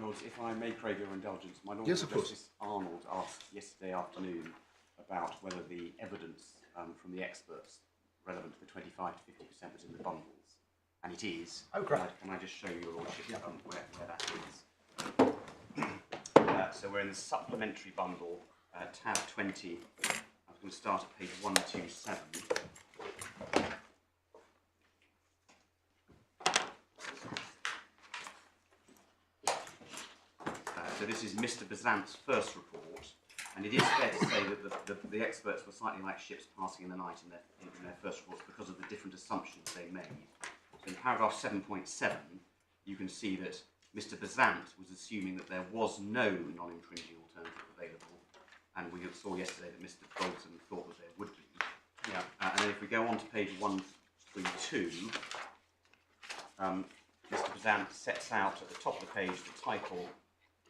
Lords, if I may crave your indulgence, my Lord Yes, of course. Justice Arnold asked yesterday afternoon about whether the evidence from the experts relevant to the 25 to 50% was in the bundles, and it is. Oh, great. Can I just show you, Your Lordship, where that is? So we're in the supplementary bundle, tab 20. I'm going to start at page 127. So this is Mr. Besant's first report, and it is fair to say that the experts were slightly like ships passing in the night in their first reports because of the different assumptions they made. So in paragraph 7.7, you can see that Mr. Besant was assuming that there was no non-infringing alternative available, and we saw yesterday that Mr. Bolton thought that there would be. Yeah. And then if we go on to page 132, Mr. Besant sets out at the top of the page the title,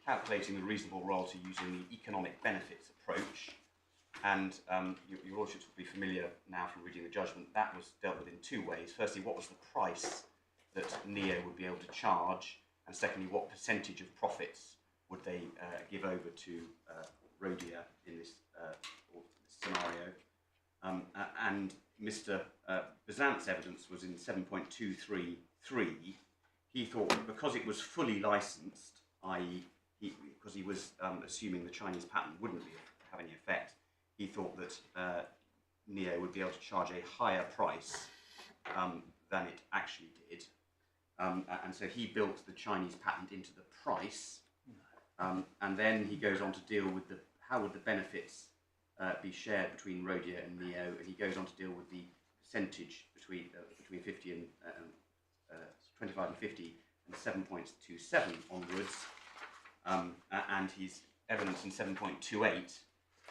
Calculating the Reasonable Royalty Using the Economic Benefits Approach. And your Lordships will be familiar now from reading the judgment. That was dealt with in two ways. Firstly, what was the price that Neo would be able to charge? And secondly, what percentage of profits would they give over to Rhodia in this scenario? And Mr. Besant's evidence was in 7.233. He thought that because it was fully licensed, i.e. because he was assuming the Chinese patent wouldn't have any effect, he thought that Neo would be able to charge a higher price than it actually did. And so he built the Chinese patent into the price, and then he goes on to deal with how would the benefits be shared between Rhodia and Neo, and he goes on to deal with the percentage between 50 and 25 and 50 and 7.27 onwards. And his evidence in 7.28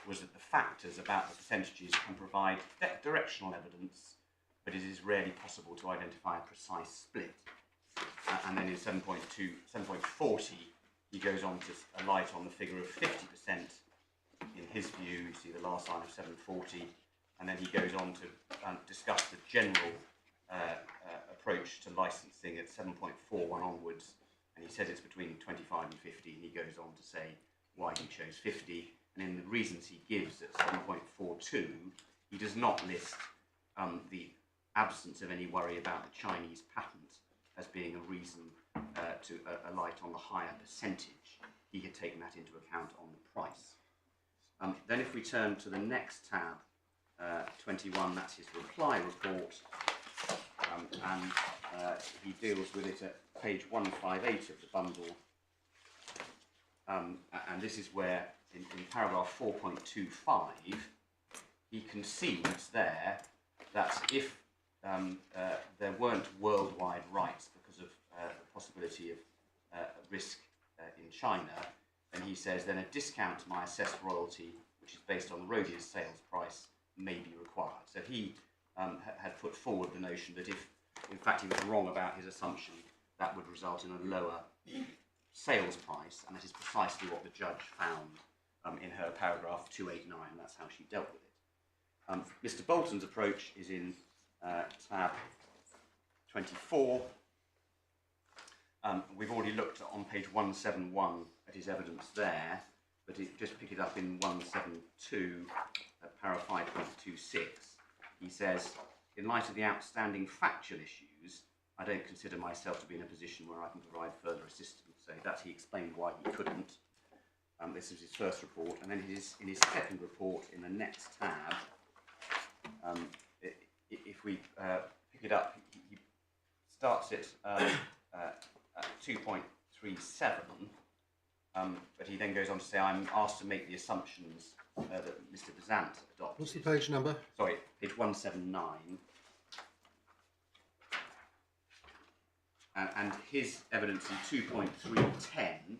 was that the factors about the percentages can provide directional evidence, but it is rarely possible to identify a precise split. And then in 7.40, he goes on to alight on the figure of 50%. In his view, you see the last line of 740, and then he goes on to discuss the general approach to licensing at 7.41 onwards. And he says it's between 25 and 50, and he goes on to say why he chose 50. And in the reasons he gives at 7.42, he does not list the absence of any worry about the Chinese patent as being a reason to alight on the higher percentage. He had taken that into account on the price. Then if we turn to the next tab, 21, that's his reply report, and he deals with it at page 158 of the bundle, and this is where in paragraph 4.25 he concedes there that if there weren't worldwide rights because of the possibility of risk in China, then he says then a discount to my assessed royalty, which is based on Rhodia's sales price, may be required. So he had put forward the notion that if in fact he was wrong about his assumption, that would result in a lower sales price, and that is precisely what the judge found in her paragraph 289. That's how she dealt with it. Mr. Bolton's approach is in tab 24. We've already looked on page 171 at his evidence there, but just pick it up in 172, para 5.26. He says, in light of the outstanding factual issues, I don't consider myself to be in a position where I can provide further assistance. So he explained why he couldn't. This was his first report, and then in his second report in the next tab, if we pick it up, he starts it at 2.37, but he then goes on to say, I'm asked to make the assumptions that Mr. Besant adopted. What's the page number? Sorry, page 179. And his evidence in 2.310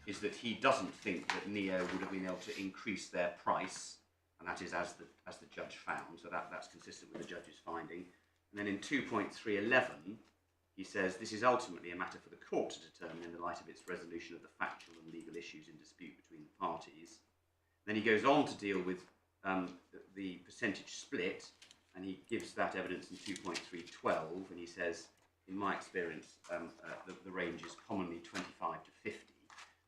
is that he doesn't think that Neo would have been able to increase their price, and that is as the judge found, so that's consistent with the judge's finding. And then in 2.311, he says this is ultimately a matter for the court to determine in the light of its resolution of the factual and legal issues in dispute between the parties. Then he goes on to deal with the percentage split, and he gives that evidence in 2.312, and he says, in my experience, the range is commonly 25 to 50.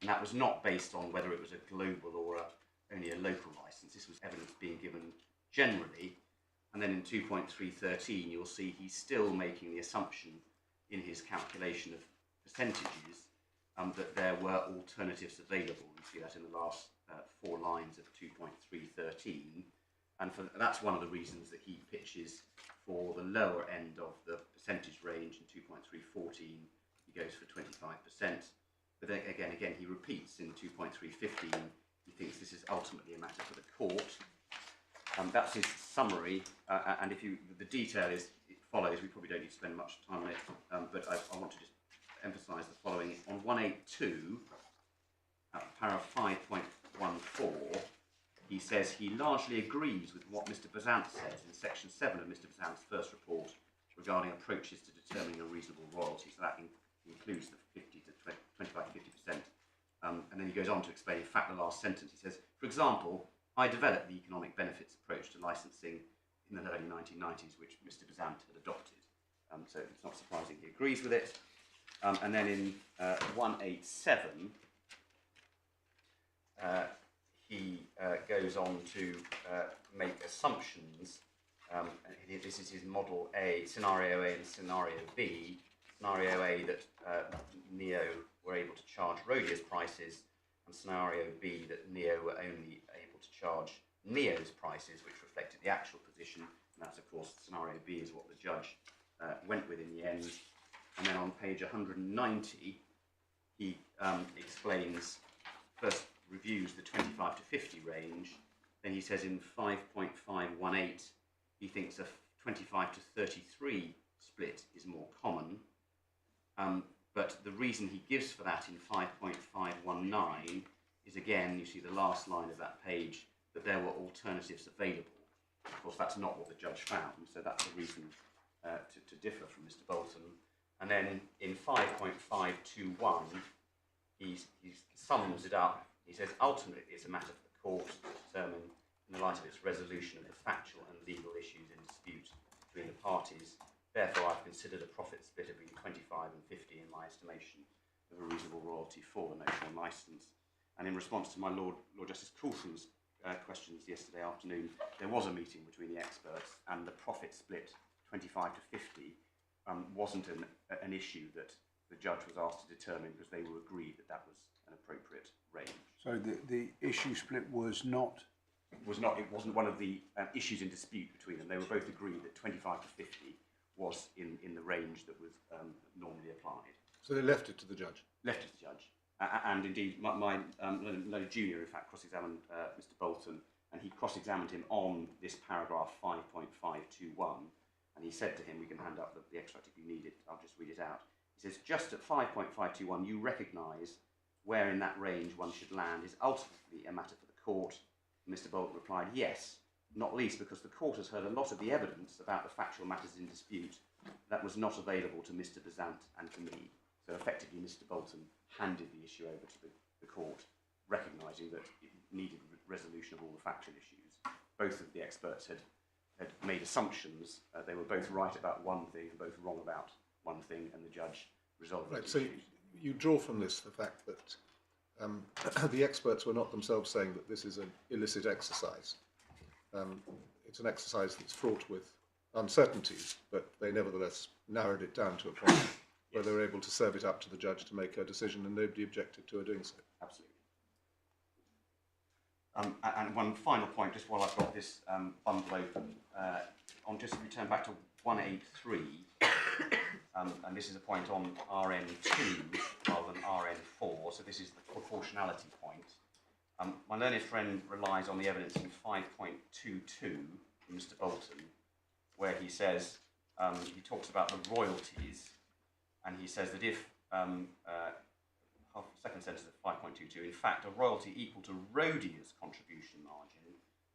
And that was not based on whether it was a global or only a local license. This was evidence being given generally. And then in 2.313, you'll see he's still making the assumption in his calculation of percentages that there were alternatives available. You see that in the last 4 lines of 2.313. And that's one of the reasons that he pitches for the lower end of the percentage range. In 2.314, he goes for 25%. But then again, he repeats in 2.315, he thinks this is ultimately a matter for the court. That's his summary, and the detail it follows. We probably don't need to spend much time on it, but I want to just emphasise the following. On 182, paragraph 5.14, he says he largely agrees with what Mr. Besant says in section 7 of Mr. Besant's first report regarding approaches to determining a reasonable royalty. So that includes the 25 to 50%. And then he goes on to explain, in fact, the last sentence. He says, for example, I developed the economic benefits approach to licensing in the early 1990s, which Mr. Besant had adopted. So it's not surprising he agrees with it. And then in 187, he goes on to make assumptions. This is his model A, scenario A and scenario B. Scenario A, that Neo were able to charge Rhodia's prices, and scenario B, that Neo were only able to charge Neo's prices, which reflected the actual position. And that's, of course, scenario B is what the judge went with in the end. And then on page 190, he explains, first reviews the 25 to 50 range. Then he says in 5.518, he thinks a 25 to 33 split is more common. But the reason he gives for that in 5.519 is, again, you see the last line of that page, that there were alternatives available. Of course, that's not what the judge found, so that's the reason to differ from Mr. Bolton. And then in 5.521, he sums it up. He says, ultimately, it's a matter for the court to determine, in the light of its resolution of the factual and legal issues in dispute between the parties. Therefore, I've considered a profit split of between 25 and 50 in my estimation of a reasonable royalty for the notional licence. And in response to my Lord Justice Coulson's questions yesterday afternoon, there was a meeting between the experts, and the profit split 25 to 50 wasn't an issue that the judge was asked to determine, because they were agreed that that was an appropriate range. So the issue split was not? It wasn't one of the issues in dispute between them. They were both agreed that 25 to 50 was in the range that was normally applied. So they left it to the judge? Left it to the judge. And indeed, my junior, in fact, cross-examined Mr. Bolton, and he cross-examined him on this paragraph 5.521, and he said to him, we can hand up the extract if you need it, I'll just read it out. He says, just at 5.521, you recognise where in that range one should land is ultimately a matter for the court. And Mr. Bolton replied, yes, not least because the court has heard a lot of the evidence about the factual matters in dispute that was not available to Mr. Besant and to me. So effectively, Mr. Bolton handed the issue over to the court, recognising that it needed resolution of all the factual issues. Both of the experts had made assumptions. They were both right about one thing and both wrong about one thing, and the judge resolved it. Right, so you draw from this the fact that the experts were not themselves saying that this is an illicit exercise. It's an exercise that's fraught with uncertainties, but they nevertheless narrowed it down to a point where they were able to serve it up to the judge to make a decision, and nobody objected to her doing so. Absolutely. And one final point, just while I've got this bundle open, on just return back to 183, and this is a point on RN2 rather than RN4, so this is the proportionality point. My learned friend relies on the evidence in 5.22 from Mr. Bolton, where he says, he talks about the royalties, and he says that if, second sentence of 5.22, in fact, a royalty equal to Rhodia's contribution margin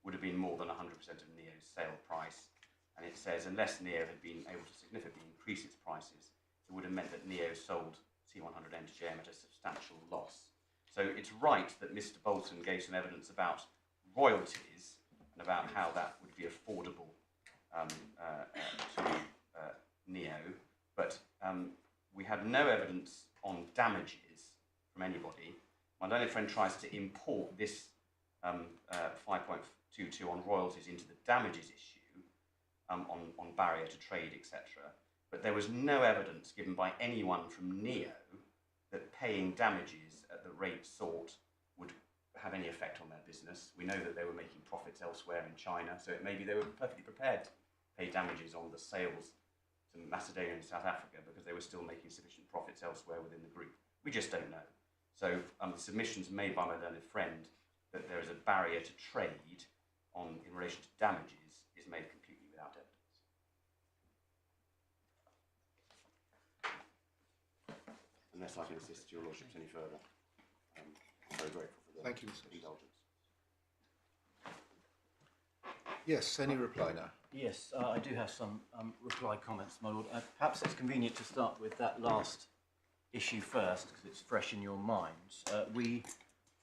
would have been more than 100% of Neo's sale price, and it says, unless Neo had been able to significantly increase its prices, it would have meant that Neo sold C100M to JM at a substantial loss. So it's right that Mr. Bolton gave some evidence about royalties and about how that would be affordable to Neo, but we had no evidence on damages from anybody, my learned friend tries to import this 5.22 on royalties into the damages issue on barrier to trade, etc. But there was no evidence given by anyone from Neo that paying damages at the rate sought would have any effect on their business. We know that they were making profits elsewhere in China, so it maybe they were perfectly prepared to pay damages on the sales to Macedonia and South Africa because they were still making sufficient profits elsewhere within the group. We just don't know. So the submissions made by my learned friend that there is a barrier to trade in relation to damages is made completely without evidence. Unless I can assist your lordships any further, I'm very grateful for the Thank you, Mr. indulgence. Yes, any reply now? Yes, I do have some reply comments, my lord. Perhaps it's convenient to start with that last issue first, because it's fresh in your minds. We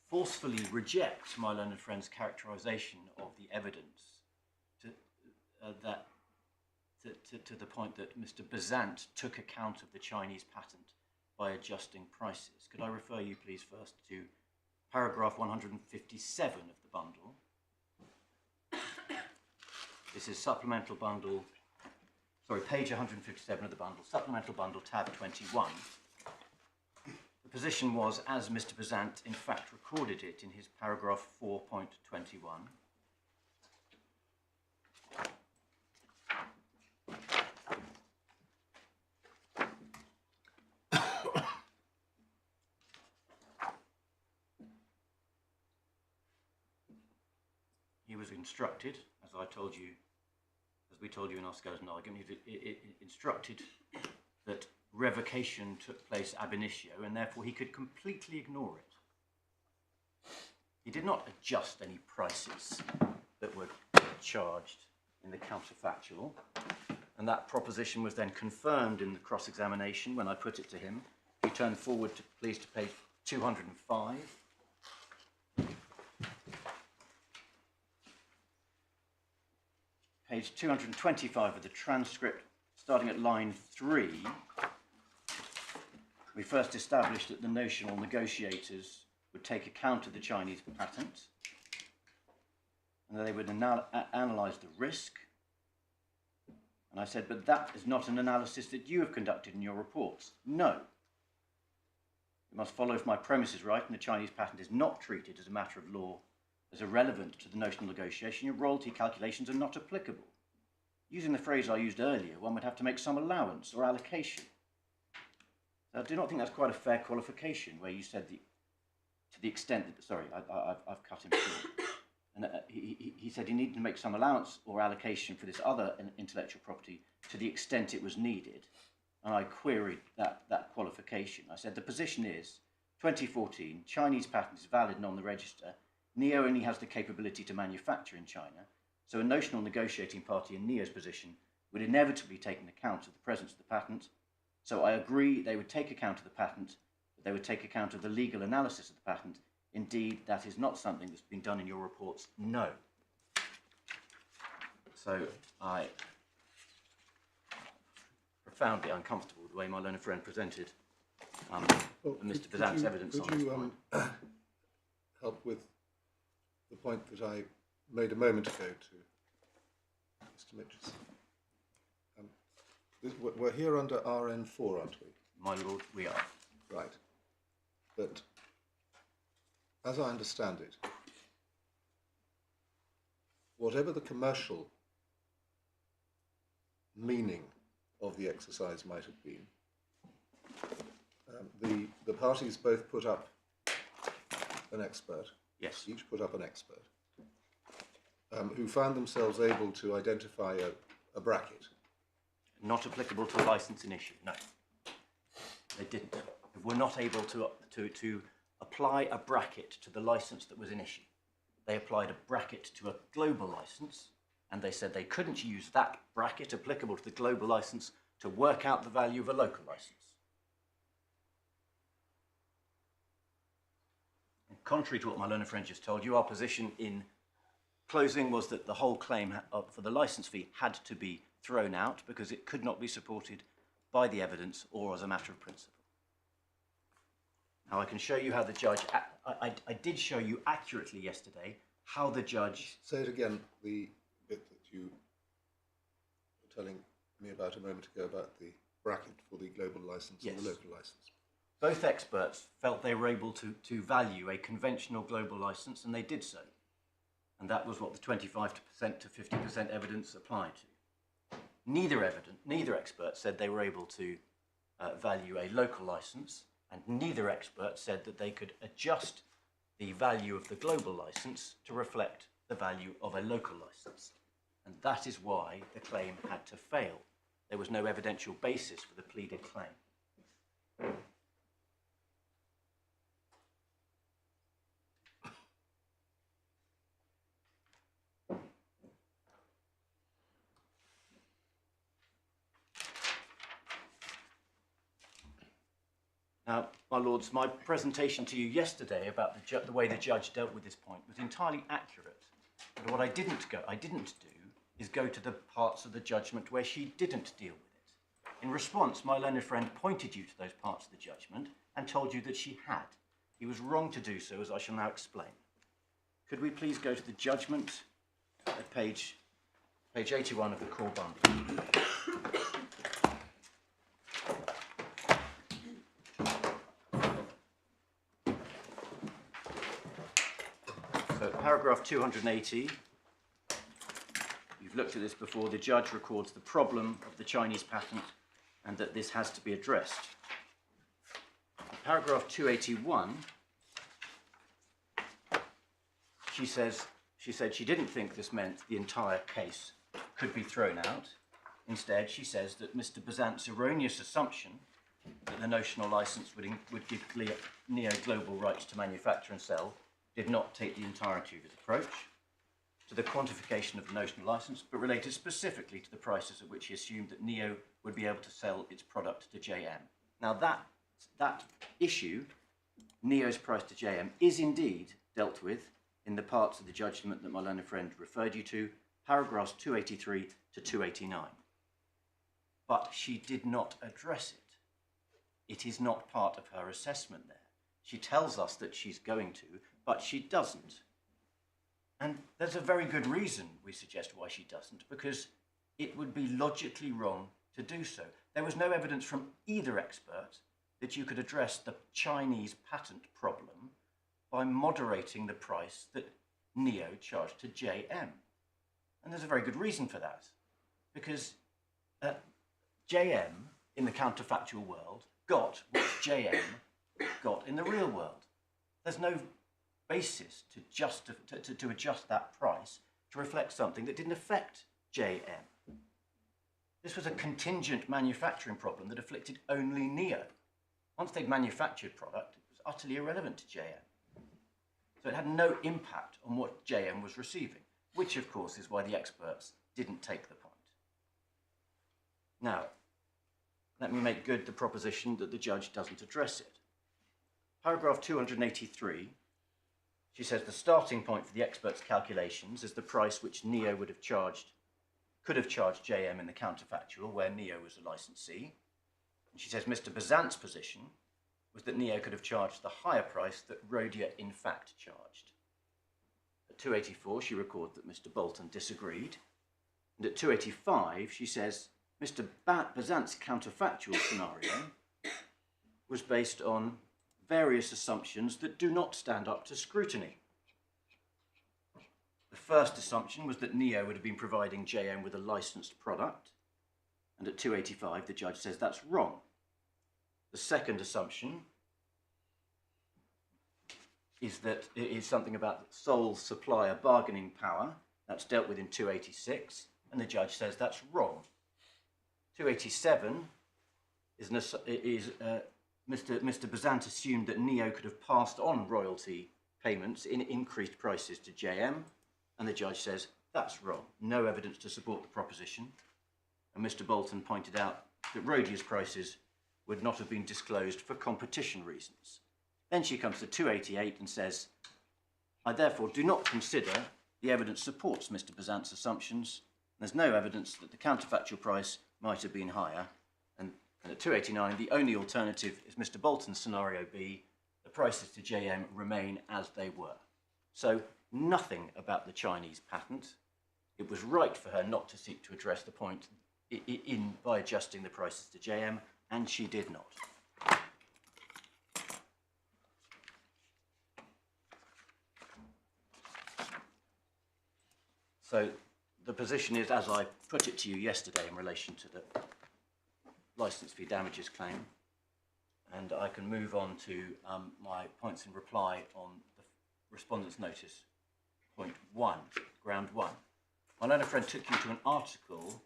forcefully reject my learned friend's characterisation of the evidence to the point that Mr. Besant took account of the Chinese patent by adjusting prices. Could I refer you, please, first to paragraph 157 of the bundle? This is supplemental bundle, sorry, page 157 of the bundle, supplemental bundle, tab 21. The position was, as Mr. Besant in fact recorded it in his paragraph 4.21. He was instructed, as we told you in our skeleton argument, he instructed that revocation took place ab initio, and therefore he could completely ignore it. He did not adjust any prices that were charged in the counterfactual, and that proposition was then confirmed in the cross-examination when I put it to him. He turned forward, please, to page 205. Page 225 of the transcript, starting at line 3, we first established that the notional negotiators would take account of the Chinese patent, and that they would analyse the risk. And I said, but that is not an analysis that you have conducted in your reports. No. You must follow if my premise is right, and the Chinese patent is not treated as a matter of law as irrelevant to the notional negotiation, your royalty calculations are not applicable. Using the phrase I used earlier, one would have to make some allowance or allocation. I do not think that's quite a fair qualification, where you said to the extent that, sorry, I've cut him short. And he said he needed to make some allowance or allocation for this other intellectual property to the extent it was needed. And I queried that qualification. I said the position is, 2014, Chinese patent is valid and on the register. Neo only has the capability to manufacture in China, so a notional negotiating party in Neo's position would inevitably take account of the presence of the patent. So I agree they would take account of the patent, but they would take account of the legal analysis of the patent. Indeed, that is not something that's been done in your reports. No. So I profoundly uncomfortable with the way my learned friend presented Mr. Besant's evidence on this point. Help with the point that I made a moment ago to Mr. Mitchell? We're here under RN4, aren't we? My lord, we are. Right. But as I understand it, whatever the commercial meaning of the exercise might have been, the parties both put up an expert. Yes. Each put up an expert who found themselves able to identify a bracket. Not applicable to a license in issue, no. They didn't. They were not able to apply a bracket to the license that was in issue. They applied a bracket to a global license, and they said they couldn't use that bracket applicable to the global license to work out the value of a local license. And contrary to what my learned friend just told you, our position in closing was that the whole claim for the license fee had to be thrown out because it could not be supported by the evidence or as a matter of principle. Now I can show you how the judge, I did show you accurately yesterday how the judge... Say it again, the bit that you were telling me about a moment ago about the bracket for the global license and the local license. Both experts felt they were able to value a conventional global license, and they did so. And that was what the 25% to 50% evidence applied to. Neither expert said they were able to value a local license, and neither expert said that they could adjust the value of the global license to reflect the value of a local license. And that is why the claim had to fail. There was no evidential basis for the pleaded claim. Now, my lords, my presentation to you yesterday about the way the judge dealt with this point was entirely accurate. But what I didn't do is go to the parts of the judgment where she didn't deal with it. In response, my learned friend pointed you to those parts of the judgment and told you that she had. He was wrong to do so, as I shall now explain. Could we please go to the judgment at page 81 of the core bundle? So paragraph 280, you've looked at this before, the judge records the problem of the Chinese patent and that this has to be addressed. In paragraph 281, she said she didn't think this meant the entire case could be thrown out. Instead, she says that Mr. Bazant's erroneous assumption that the notional license would give Neo global rights to manufacture and sell did not take the entirety of his approach to the quantification of the notional license, but related specifically to the prices at which he assumed that Neo would be able to sell its product to JM. Now that issue, Neo's price to JM, is indeed dealt with in the parts of the judgment that my learned friend referred you to, paragraphs 283 to 289. But she did not address it. It is not part of her assessment there. She tells us that she's going to, but she doesn't. And there's a very good reason, we suggest, why she doesn't, because it would be logically wrong to do so. There was no evidence from either expert that you could address the Chinese patent problem by moderating the price that Neo charged to JM. And there's a very good reason for that, because JM, in the counterfactual world, got what JM got in the real world. There's no basis to adjust that price to reflect something that didn't affect JM. This was a contingent manufacturing problem that afflicted only Neo. Once they'd manufactured product, it was utterly irrelevant to JM. So it had no impact on what JM was receiving, which of course is why the experts didn't take the point. Now, let me make good the proposition that the judge doesn't address it. Paragraph 283, she says the starting point for the expert's calculations is the price which Neo could have charged JM in the counterfactual, where Neo was a licensee. And she says Mr. Bazant's position was that Neo could have charged the higher price that Rhodia in fact charged. At 284, she records that Mr. Bolton disagreed. And at 285, she says Mr. Bazant's counterfactual scenario was based on various assumptions that do not stand up to scrutiny. The first assumption was that Neo would have been providing JM with a licensed product, and at 285 the judge says that's wrong. The second assumption is that it is something about sole supplier bargaining power. That's dealt with in 286, and the judge says that's wrong. 287 Mr. Bazant assumed that Neo could have passed on royalty payments in increased prices to JM, and the judge says that's wrong. No evidence to support the proposition. And Mr. Bolton pointed out that Rhodia's prices would not have been disclosed for competition reasons. Then she comes to 288 and says, I therefore do not consider the evidence supports Mr. Bazant's assumptions. There's no evidence that the counterfactual price might have been higher. And at 289, the only alternative is Mr. Bolton's scenario B, the prices to JM remain as they were. So nothing about the Chinese patent. It was right for her not to seek to address the point by adjusting the prices to JM, and she did not. So the position is, as I put it to you yesterday in relation to the licence fee damages claim, and I can move on to my points in reply on the respondent's notice. Point 1, ground 1. My learned friend took you to an article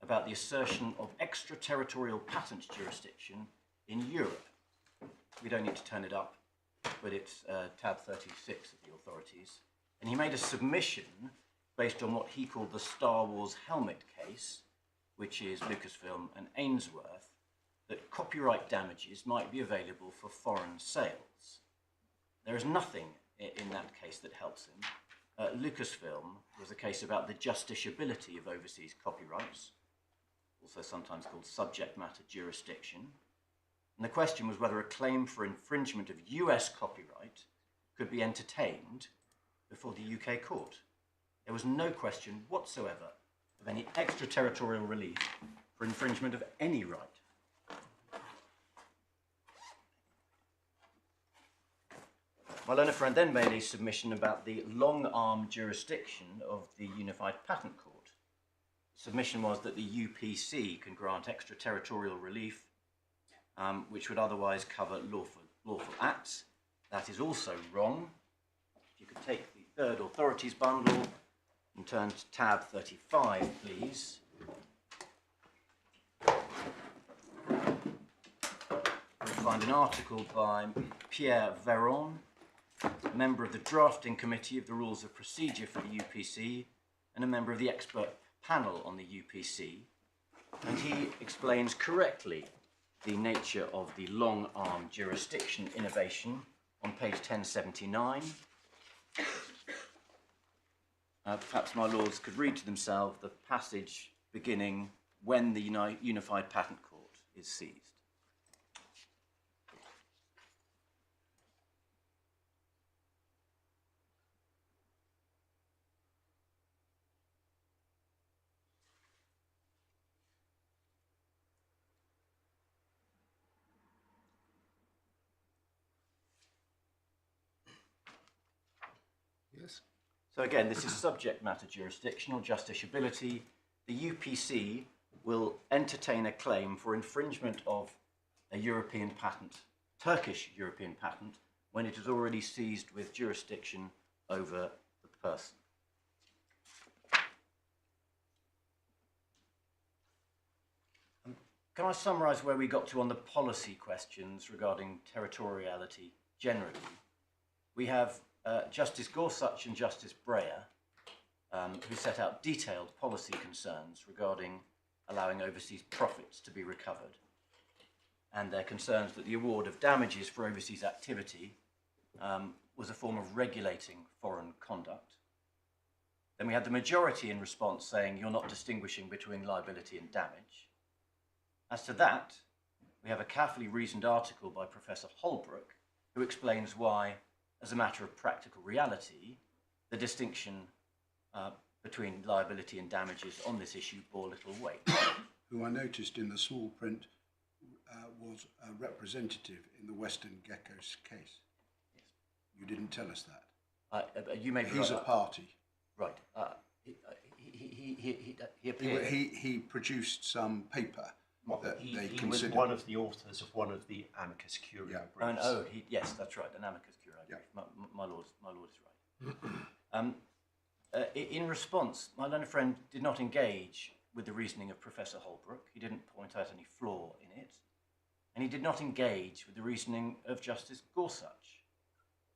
about the assertion of extraterritorial patent jurisdiction in Europe. We don't need to turn it up, but it's tab 36 of the authorities. And he made a submission based on what he called the Star Wars helmet case, which is Lucasfilm and Ainsworth, that copyright damages might be available for foreign sales. There is nothing in that case that helps him. Lucasfilm was a case about the justiciability of overseas copyrights, also sometimes called subject matter jurisdiction. And the question was whether a claim for infringement of US copyright could be entertained before the UK court. There was no question whatsoever of any extraterritorial relief for infringement of any right. My learned friend then made a submission about the long-arm jurisdiction of the Unified Patent Court. The submission was that the UPC can grant extraterritorial relief, which would otherwise cover lawful acts. That is also wrong. If you could take the third authorities bundle and turn to tab 35, please. You'll find an article by Pierre Véron, member of the drafting committee of the rules of procedure for the UPC and a member of the expert panel on the UPC, and he explains correctly the nature of the long-arm jurisdiction innovation on page 1079. Perhaps my lords could read to themselves the passage beginning when the Unified Patent Court is seized. Yes. So again, this is subject matter jurisdiction or justiciability. The UPC will entertain a claim for infringement of a European patent, Turkish European patent, when it is already seized with jurisdiction over the person. Can I summarise where we got to on the policy questions regarding territoriality generally? We have Justice Gorsuch and Justice Breyer, who set out detailed policy concerns regarding allowing overseas profits to be recovered, and their concerns that the award of damages for overseas activity was a form of regulating foreign conduct. Then we had the majority in response saying you're not distinguishing between liability and damage. As to that, we have a carefully reasoned article by Professor Holbrook, who explains why, as a matter of practical reality, the distinction between liability and damages on this issue bore little weight. Who I noticed in the small print was a representative in the Western Geckos case. Yes. You didn't tell us that. You may be He's right. a party. Right. He appeared. He produced some paper that they He was considered. one of the authors of one of the amicus curiae briefs. Yes, that's right, an amicus curiae. Yeah. My lord is right. In response, my learned friend did not engage with the reasoning of Professor Holbrook. He didn't point out any flaw in it, and he did not engage with the reasoning of Justice Gorsuch.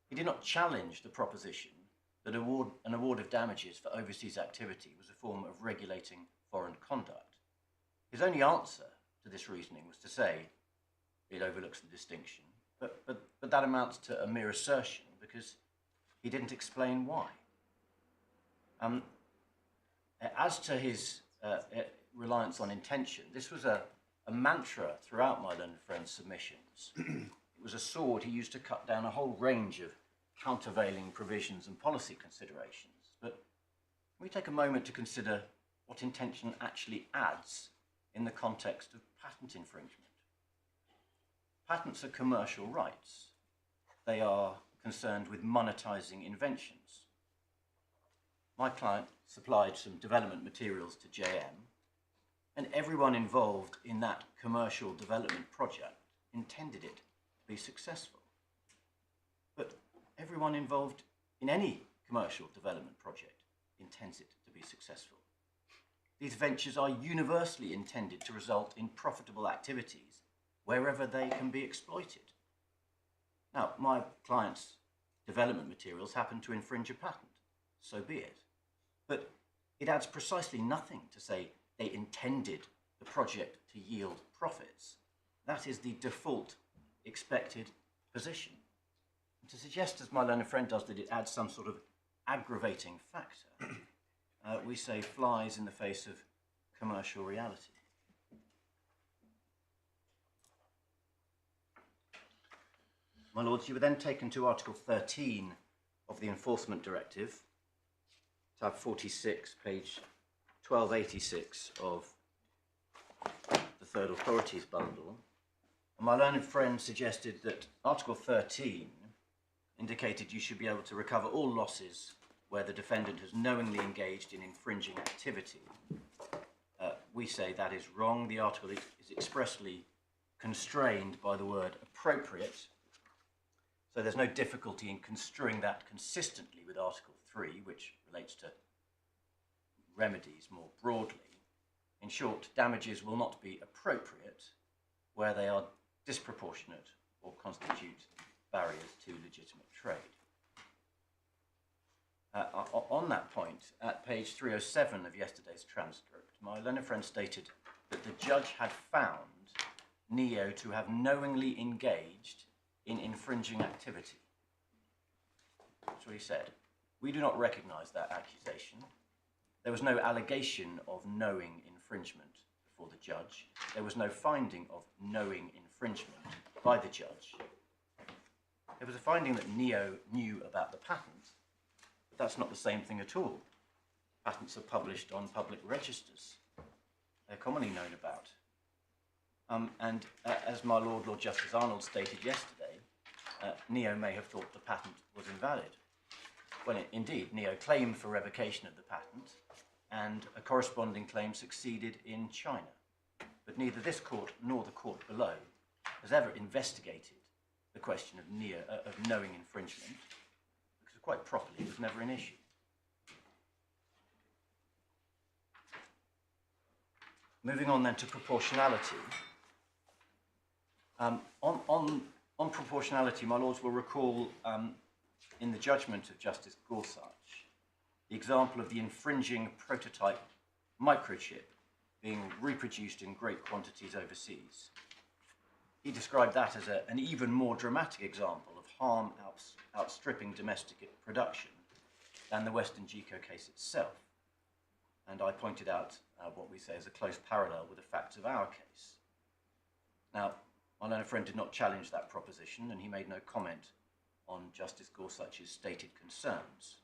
He did not challenge the proposition that an award of damages for overseas activity was a form of regulating foreign conduct. His only answer to this reasoning was to say it overlooks the distinction, but that amounts to a mere assertion because he didn't explain why. As to his reliance on intention, this was a mantra throughout my learned friend's submissions. It was a sword he used to cut down a whole range of countervailing provisions and policy considerations. But we take a moment to consider what intention actually adds in the context of patent infringement. Patents are commercial rights. They are concerned with monetizing inventions. My client supplied some development materials to JM, and everyone involved in that commercial development project intended it to be successful. But everyone involved in any commercial development project intends it to be successful. These ventures are universally intended to result in profitable activities wherever they can be exploited. Now, my client's development materials happen to infringe a patent, so be it. But it adds precisely nothing to say they intended the project to yield profits. That is the default expected position. And to suggest, as my learned friend does, that it adds some sort of aggravating factor, we say flies in the face of commercial reality. My lords, you were then taken to Article 13 of the Enforcement Directive, tab 46, page 1286 of the Third Authorities Bundle. And my learned friend suggested that Article 13 indicated you should be able to recover all losses where the defendant has knowingly engaged in infringing activity. We say that is wrong. The article is expressly constrained by the word appropriate. So there's no difficulty in construing that consistently with Article 3, which relates to remedies more broadly. In short, damages will not be appropriate where they are disproportionate or constitute barriers to legitimate trade. On that point, at page 307 of yesterday's transcript, my learned friend stated that the judge had found Neo to have knowingly engaged in infringing activity. That's what he said. We do not recognise that accusation. There was no allegation of knowing infringement before the judge. There was no finding of knowing infringement by the judge. There was a finding that Neo knew about the patent, but that's not the same thing at all. Patents are published on public registers. They're commonly known about. As my Lord Justice Arnold stated yesterday, Neo may have thought the patent was invalid. Well, indeed, Neo claimed for revocation of the patent, and a corresponding claim succeeded in China. But neither this court nor the court below has ever investigated the question of knowing infringement, because quite properly it was never an issue. Moving on then to proportionality. On proportionality, my lords will recall in the judgment of Justice Gorsuch the example of the infringing prototype microchip being reproduced in great quantities overseas. He described that as an even more dramatic example of harm outstripping domestic production than the Western GECO case itself. And I pointed out what we say is a close parallel with the facts of our case. Now, my learned friend did not challenge that proposition, and he made no comment on Justice Gorsuch's stated concerns.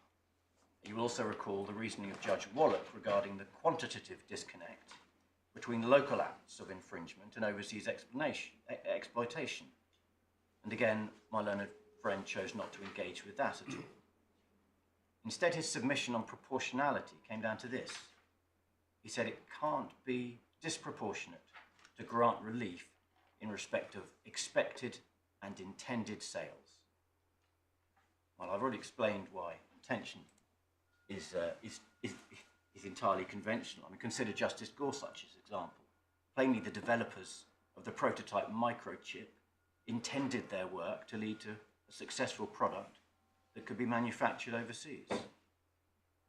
You will also recall the reasoning of Judge Wallach regarding the quantitative disconnect between local acts of infringement and overseas exploitation. And again, my learned friend chose not to engage with that at all. Instead, his submission on proportionality came down to this. He said it can't be disproportionate to grant relief in respect of expected and intended sales. Well, I've already explained why intention is entirely conventional. I mean, consider Justice Gorsuch's example. Plainly, the developers of the prototype microchip intended their work to lead to a successful product that could be manufactured overseas.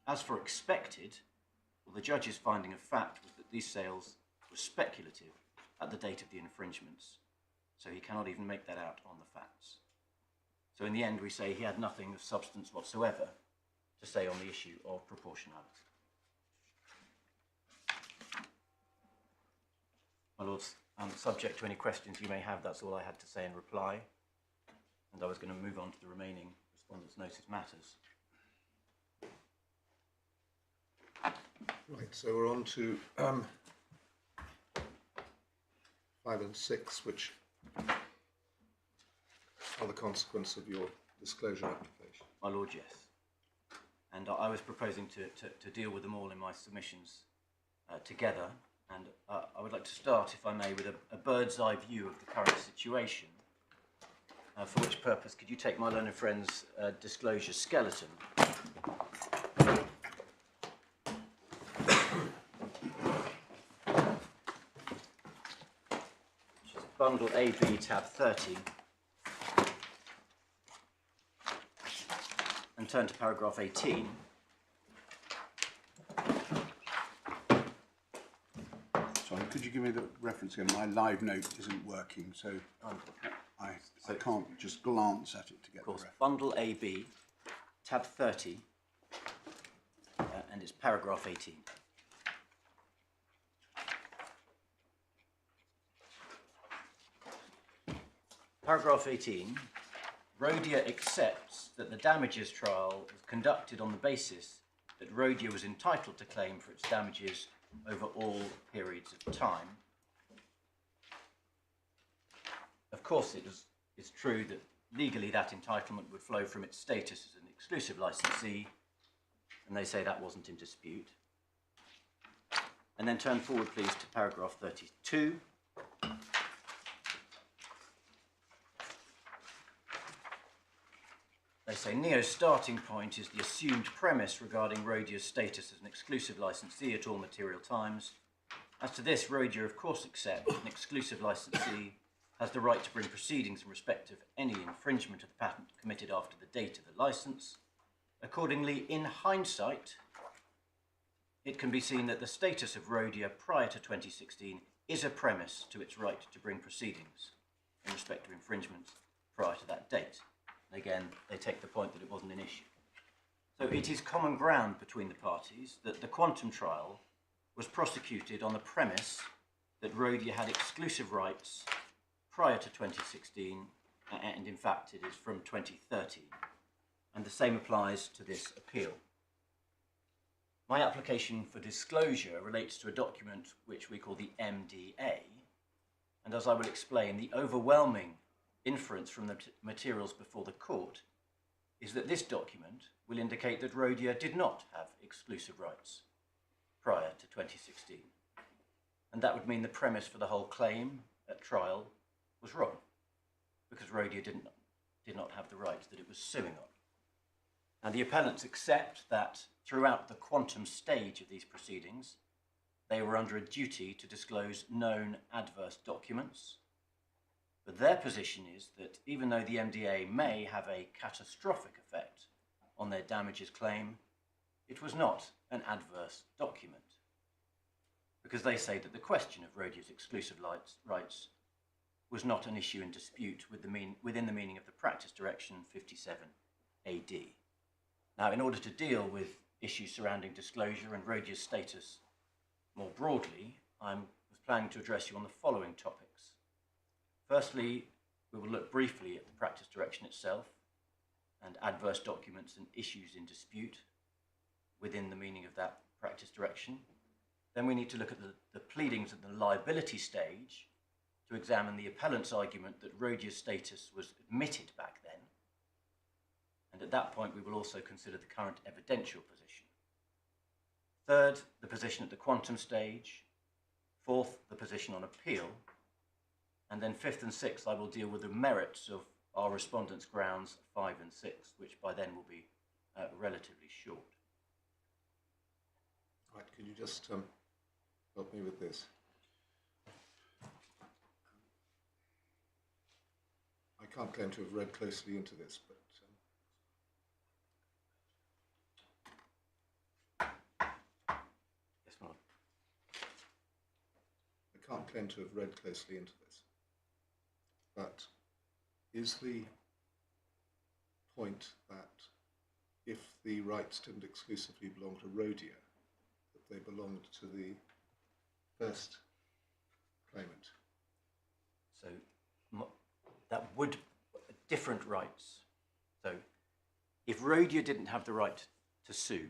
As for expected, well, the judge's finding of fact was that these sales were speculative at the date of the infringements, so he cannot even make that out on the facts. So in the end, we say he had nothing of substance whatsoever to say on the issue of proportionality. My lords, subject to any questions you may have, that's all I had to say in reply. and I was going to move on to the remaining respondents' noted matters. Right, so we're on to 5 and 6, which are the consequence of your disclosure application. My Lord, yes. And I was proposing to deal with them all in my submissions together. And I would like to start, if I may, with a bird's eye view of the current situation. For which purpose, could you take my learned friend's disclosure skeleton? Which is bundle AB, tab 30. And turn to paragraph 18. Sorry, could you give me the reference again? My live note isn't working, so I can't just glance at it to get Of course, the reference. bundle AB, tab 30, and it's paragraph 18. Paragraph 18, Rhodia accepts that the damages trial was conducted on the basis that Rhodia was entitled to claim for its damages over all periods of time. Of course, it's true that legally that entitlement would flow from its status as an exclusive licensee, and they say that wasn't in dispute. And then turn forward, please, to paragraph 32. They say Neo's starting point is the assumed premise regarding Rhodia's status as an exclusive licensee at all material times. As to this, Rhodia of course accepts an exclusive licensee has the right to bring proceedings in respect of any infringement of the patent committed after the date of the license. Accordingly, in hindsight, it can be seen that the status of Rhodia prior to 2016 is a premise to its right to bring proceedings in respect of infringements prior to that date. Again, they take the point that it wasn't an issue. So it is common ground between the parties that the quantum trial was prosecuted on the premise that Rhodia had exclusive rights prior to 2016, and in fact it is from 2013. And the same applies to this appeal. My application for disclosure relates to a document which we call the MDA, and as I will explain, the overwhelming inference from the materials before the court is that this document will indicate that Rhodia did not have exclusive rights prior to 2016. And that would mean the premise for the whole claim at trial was wrong, because Rhodia did not have the rights that it was suing on. And the appellants accept that throughout the quantum stage of these proceedings, they were under a duty to disclose known adverse documents. But their position is that even though the MDA may have a catastrophic effect on their damages claim, it was not an adverse document, because they say that the question of Rhodia's exclusive rights was not an issue in dispute within the meaning of the practice direction 57 AD. Now, in order to deal with issues surrounding disclosure and Rhodia's status more broadly, I was planning to address you on the following topics. Firstly, we will look briefly at the practice direction itself and adverse documents and issues in dispute within the meaning of that practice direction. Then we need to look at the pleadings at the liability stage to examine the appellant's argument that Rhodia's status was admitted back then. And at that point, we will also consider the current evidential position. Third, the position at the quantum stage. Fourth, the position on appeal. And then fifth and sixth, I will deal with the merits of our respondents' grounds 5 and 6, which by then will be relatively short. Right, can you just help me with this? I can't claim to have read closely into this, but Yes, Lord. I can't claim to have read closely into this. But is the point that if the rights didn't exclusively belong to Rhodia, that they belonged to the first claimant? So that would different rights. So if Rhodia didn't have the right to sue,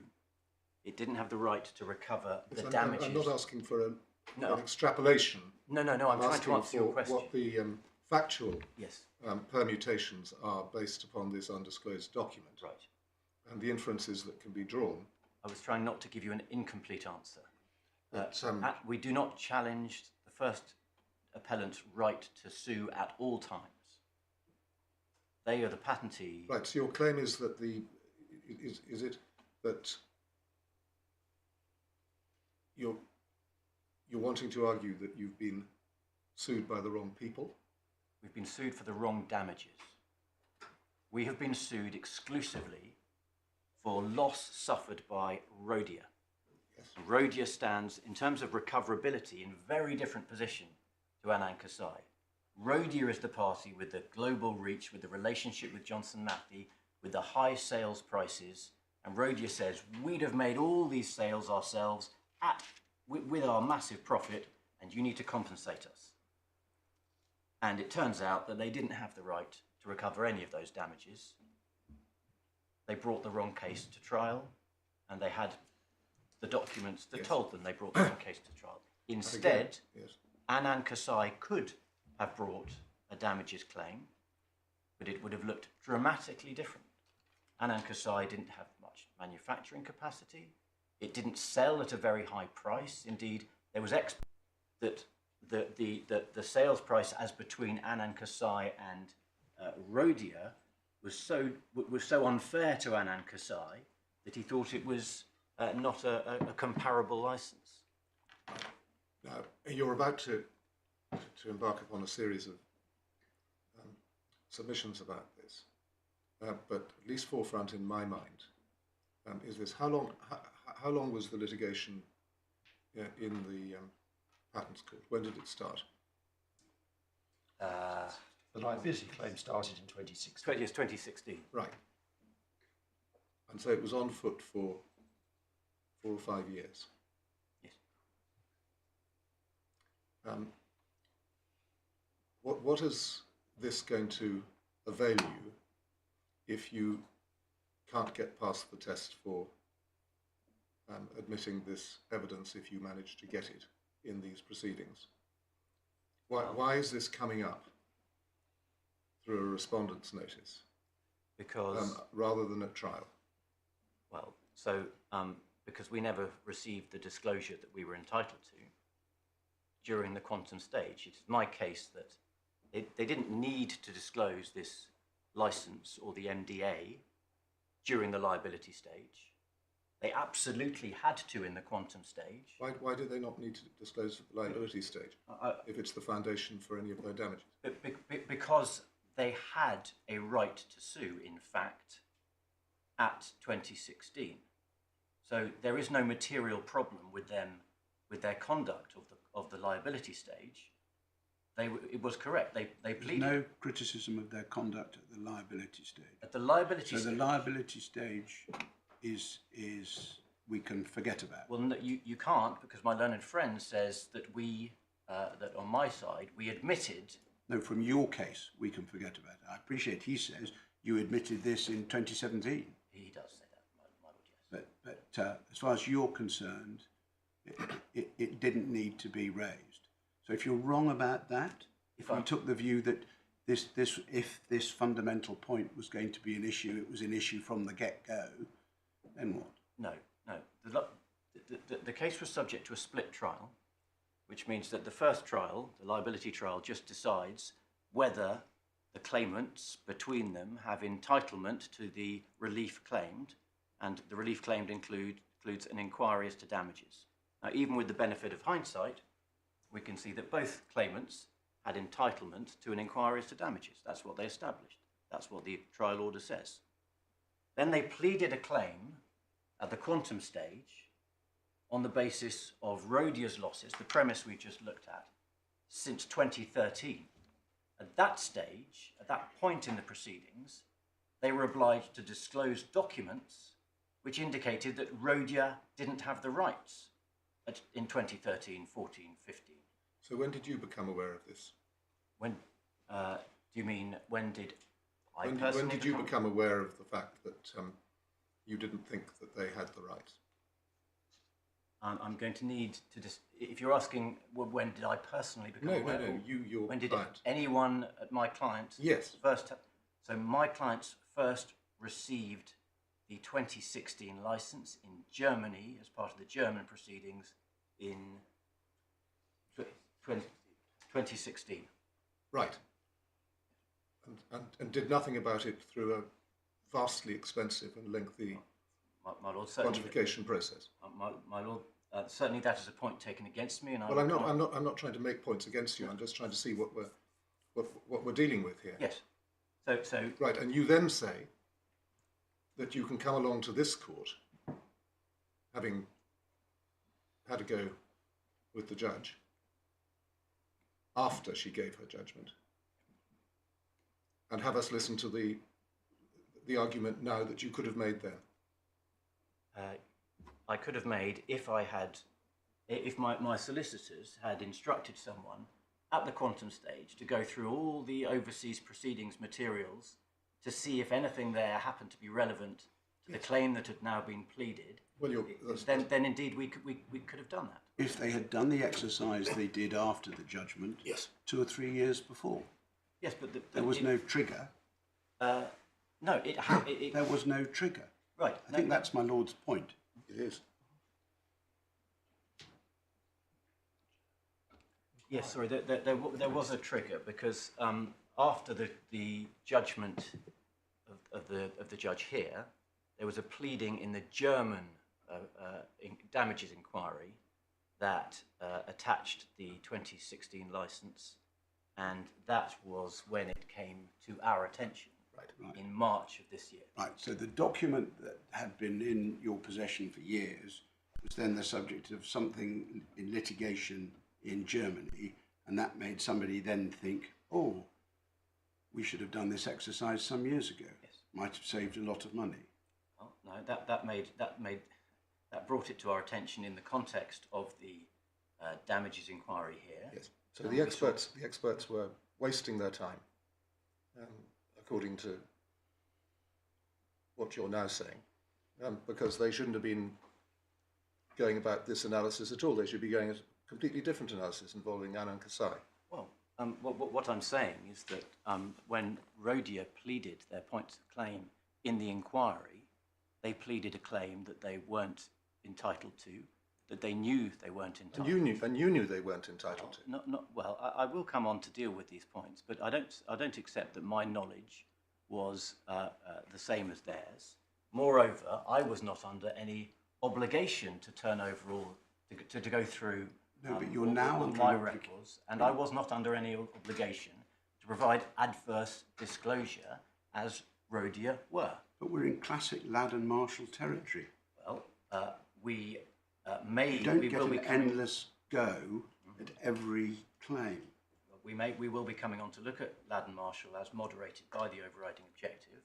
it didn't have the right to recover the damages. I'm not asking for an No. extrapolation. No, I'm trying to asking answer your for question. what the factual Yes, permutations are based upon this undisclosed document, right. and the inferences that can be drawn. I was trying not to give you an incomplete answer. But, We do not challenge the first appellant's right to sue at all times. They are the patentee. right, so your claim is that is it that you're wanting to argue that you've been sued by the wrong people? We've been sued for the wrong damages. We have been sued exclusively for loss suffered by Rhodia. Yes. Rhodia stands, in terms of recoverability, in a very different position to Anan Kasei. Rhodia is the party with the global reach, with the relationship with Johnson Matthey, with the high sales prices, and Rhodia says, we'd have made all these sales ourselves with our massive profit, and you need to compensate us. And it turns out that they didn't have the right to recover any of those damages. They brought the wrong case to trial, and they had the documents that Yes. told them they brought the wrong case to trial. Instead, Yes. Anan Kasei could have brought a damages claim, but it would have looked dramatically different. Anan Kasei didn't have much manufacturing capacity. It didn't sell at a very high price. Indeed, there was that the sales price as between Anan Kasei and Rhodia was so unfair to Anan Kasei that he thought it was not a comparable license. Now, you're about to embark upon a series of submissions about this, but at least forefront in my mind is this: how long was the litigation in the Patents Court? When did it start? The liability claim started in 2016. Yes, 2016. Right. And so it was on foot for 4 or 5 years. Yes. What is this going to avail you if you can't get past the test for admitting this evidence if you manage to get it in these proceedings? Why is this coming up through a respondent's notice Because, rather than at trial? because we never received the disclosure that we were entitled to during the quantum stage. It is my case that they didn't need to disclose this license or the MDA during the liability stage. They absolutely had to in the quantum stage. Why do they not need to disclose at the liability stage if it's the foundation for any of their damages? Because they had a right to sue, in fact, at 2016. So there is no material problem with them, with their conduct of the liability stage. It was correct. They pleaded. No criticism of their conduct at the liability stage. At the liability So stage. the liability stage is we can forget about. Well, no, you can't, because my learned friend says that that on my side, we admitted. No, from your case, we can forget about it. I appreciate he says you admitted this in 2017. He does say that, my lord, yes. But as far as you're concerned, it didn't need to be raised. So if you're wrong about that, if you took the view that if this fundamental point was going to be an issue, it was an issue from the get-go, then what? No. The case was subject to a split trial, which means that the first trial, the liability trial, just decides whether the claimants between them have entitlement to the relief claimed, and the relief claimed includes an inquiry as to damages. Now, even with the benefit of hindsight, we can see that both claimants had entitlement to an inquiry as to damages. That's what they established. That's what the trial order says. Then they pleaded a claim at the quantum stage on the basis of Rhodia's losses, the premise we just looked at, since 2013. At that stage, at that point in the proceedings, they were obliged to disclose documents which indicated that Rhodia didn't have the rights in 2013, 14, 15. So when did you become aware of this? When, do you mean, when did When did you become aware of the fact that you didn't think that they had the rights? I'm going to need to just, if you're asking when did I personally become aware? No, your when did client. anyone at my client Yes. first? So my clients first received the 2016 license in Germany as part of the German proceedings in 2016. Right. And did nothing about it through a vastly expensive and lengthy My lord, certainly, quantification process. my lord, certainly that is a point taken against me, and Well, I'm not trying to make points against you. I'm just trying to see what we're dealing with here. Yes. So Right, and you then say that you can come along to this court, having had a go with the judge after she gave her judgment, and have us listen to the argument now that you could have made then. I could have made if my solicitors had instructed someone at the quantum stage to go through all the overseas proceedings materials to see if anything there happened to be relevant to the claim that had now been pleaded. Well, then indeed we could have done that. If they had done the exercise they did after the judgment, yes, 2 or 3 years before, Yes, but there was no trigger. No, There was no trigger. Right. I think that's my lord's point. it is. Yes, sorry, there was a trigger because after the judgment of the judge here, there was a pleading in the German damages inquiry that attached the 2016 license, and that was when it came to our attention in March of this year. Right, so the document that had been in your possession for years was then the subject of something in litigation in Germany, and that made somebody then think, oh, we should have done this exercise some years ago. Yes. Might have saved a lot of money. Well, no, that brought it to our attention in the context of the damages inquiry here. Yes. So the experts were wasting their time, according to what you're now saying, because they shouldn't have been going about this analysis at all. They should be going a completely different analysis involving Anan Kasei. Well, what I'm saying is that when Rhodia pleaded their points of claim in the inquiry, they pleaded a claim that they weren't entitled to, that they knew they weren't entitled to. And you knew they weren't entitled to. I will come on to deal with these points, but I don't accept that my knowledge was the same as theirs. Moreover, I was not under any obligation to turn over all, to go through but you're now under my records, and I was not under any obligation to provide adverse disclosure as Rhodia were. But we're in classic Ladd and Marshall territory. Well, we You don't get an endless go at every claim. We will be coming on to look at Ladd and Marshall as moderated by the overriding objective,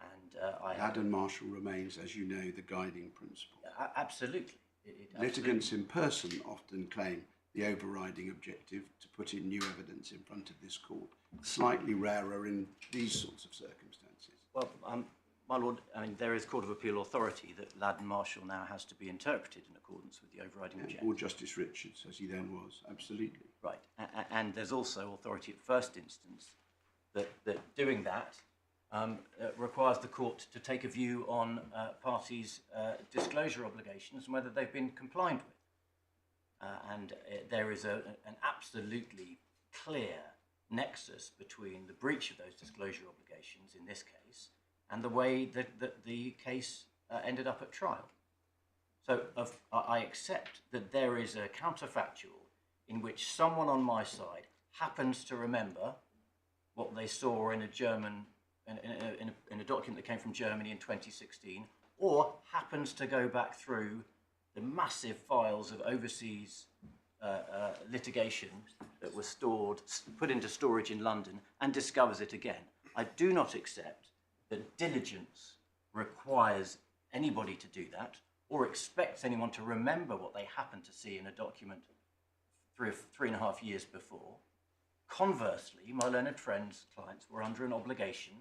and Ladd and Marshall remains, as you know, the guiding principle. Absolutely. Litigants in person often claim the overriding objective to put in new evidence in front of this court. Slightly rarer in these sorts of circumstances. Well, my lord, I mean, there is Court of Appeal authority that Ladd and Marshall now has to be interpreted in accordance with the overriding objective. Or Justice Richards, as he then was, absolutely. Right, and there's also authority at first instance that doing that requires the court to take a view on parties' disclosure obligations and whether they've been complied with. There is an absolutely clear nexus between the breach of those disclosure obligations in this case and the way that the case ended up at trial. So I accept that there is a counterfactual in which someone on my side happens to remember what they saw in a German, in a document that came from Germany in 2016, or happens to go back through the massive files of overseas litigation that was stored, put into storage in London, and discovers it again. I do not accept that diligence requires anybody to do that, or expects anyone to remember what they happened to see in a document 3.5 years before. Conversely, my learned friends' clients were under an obligation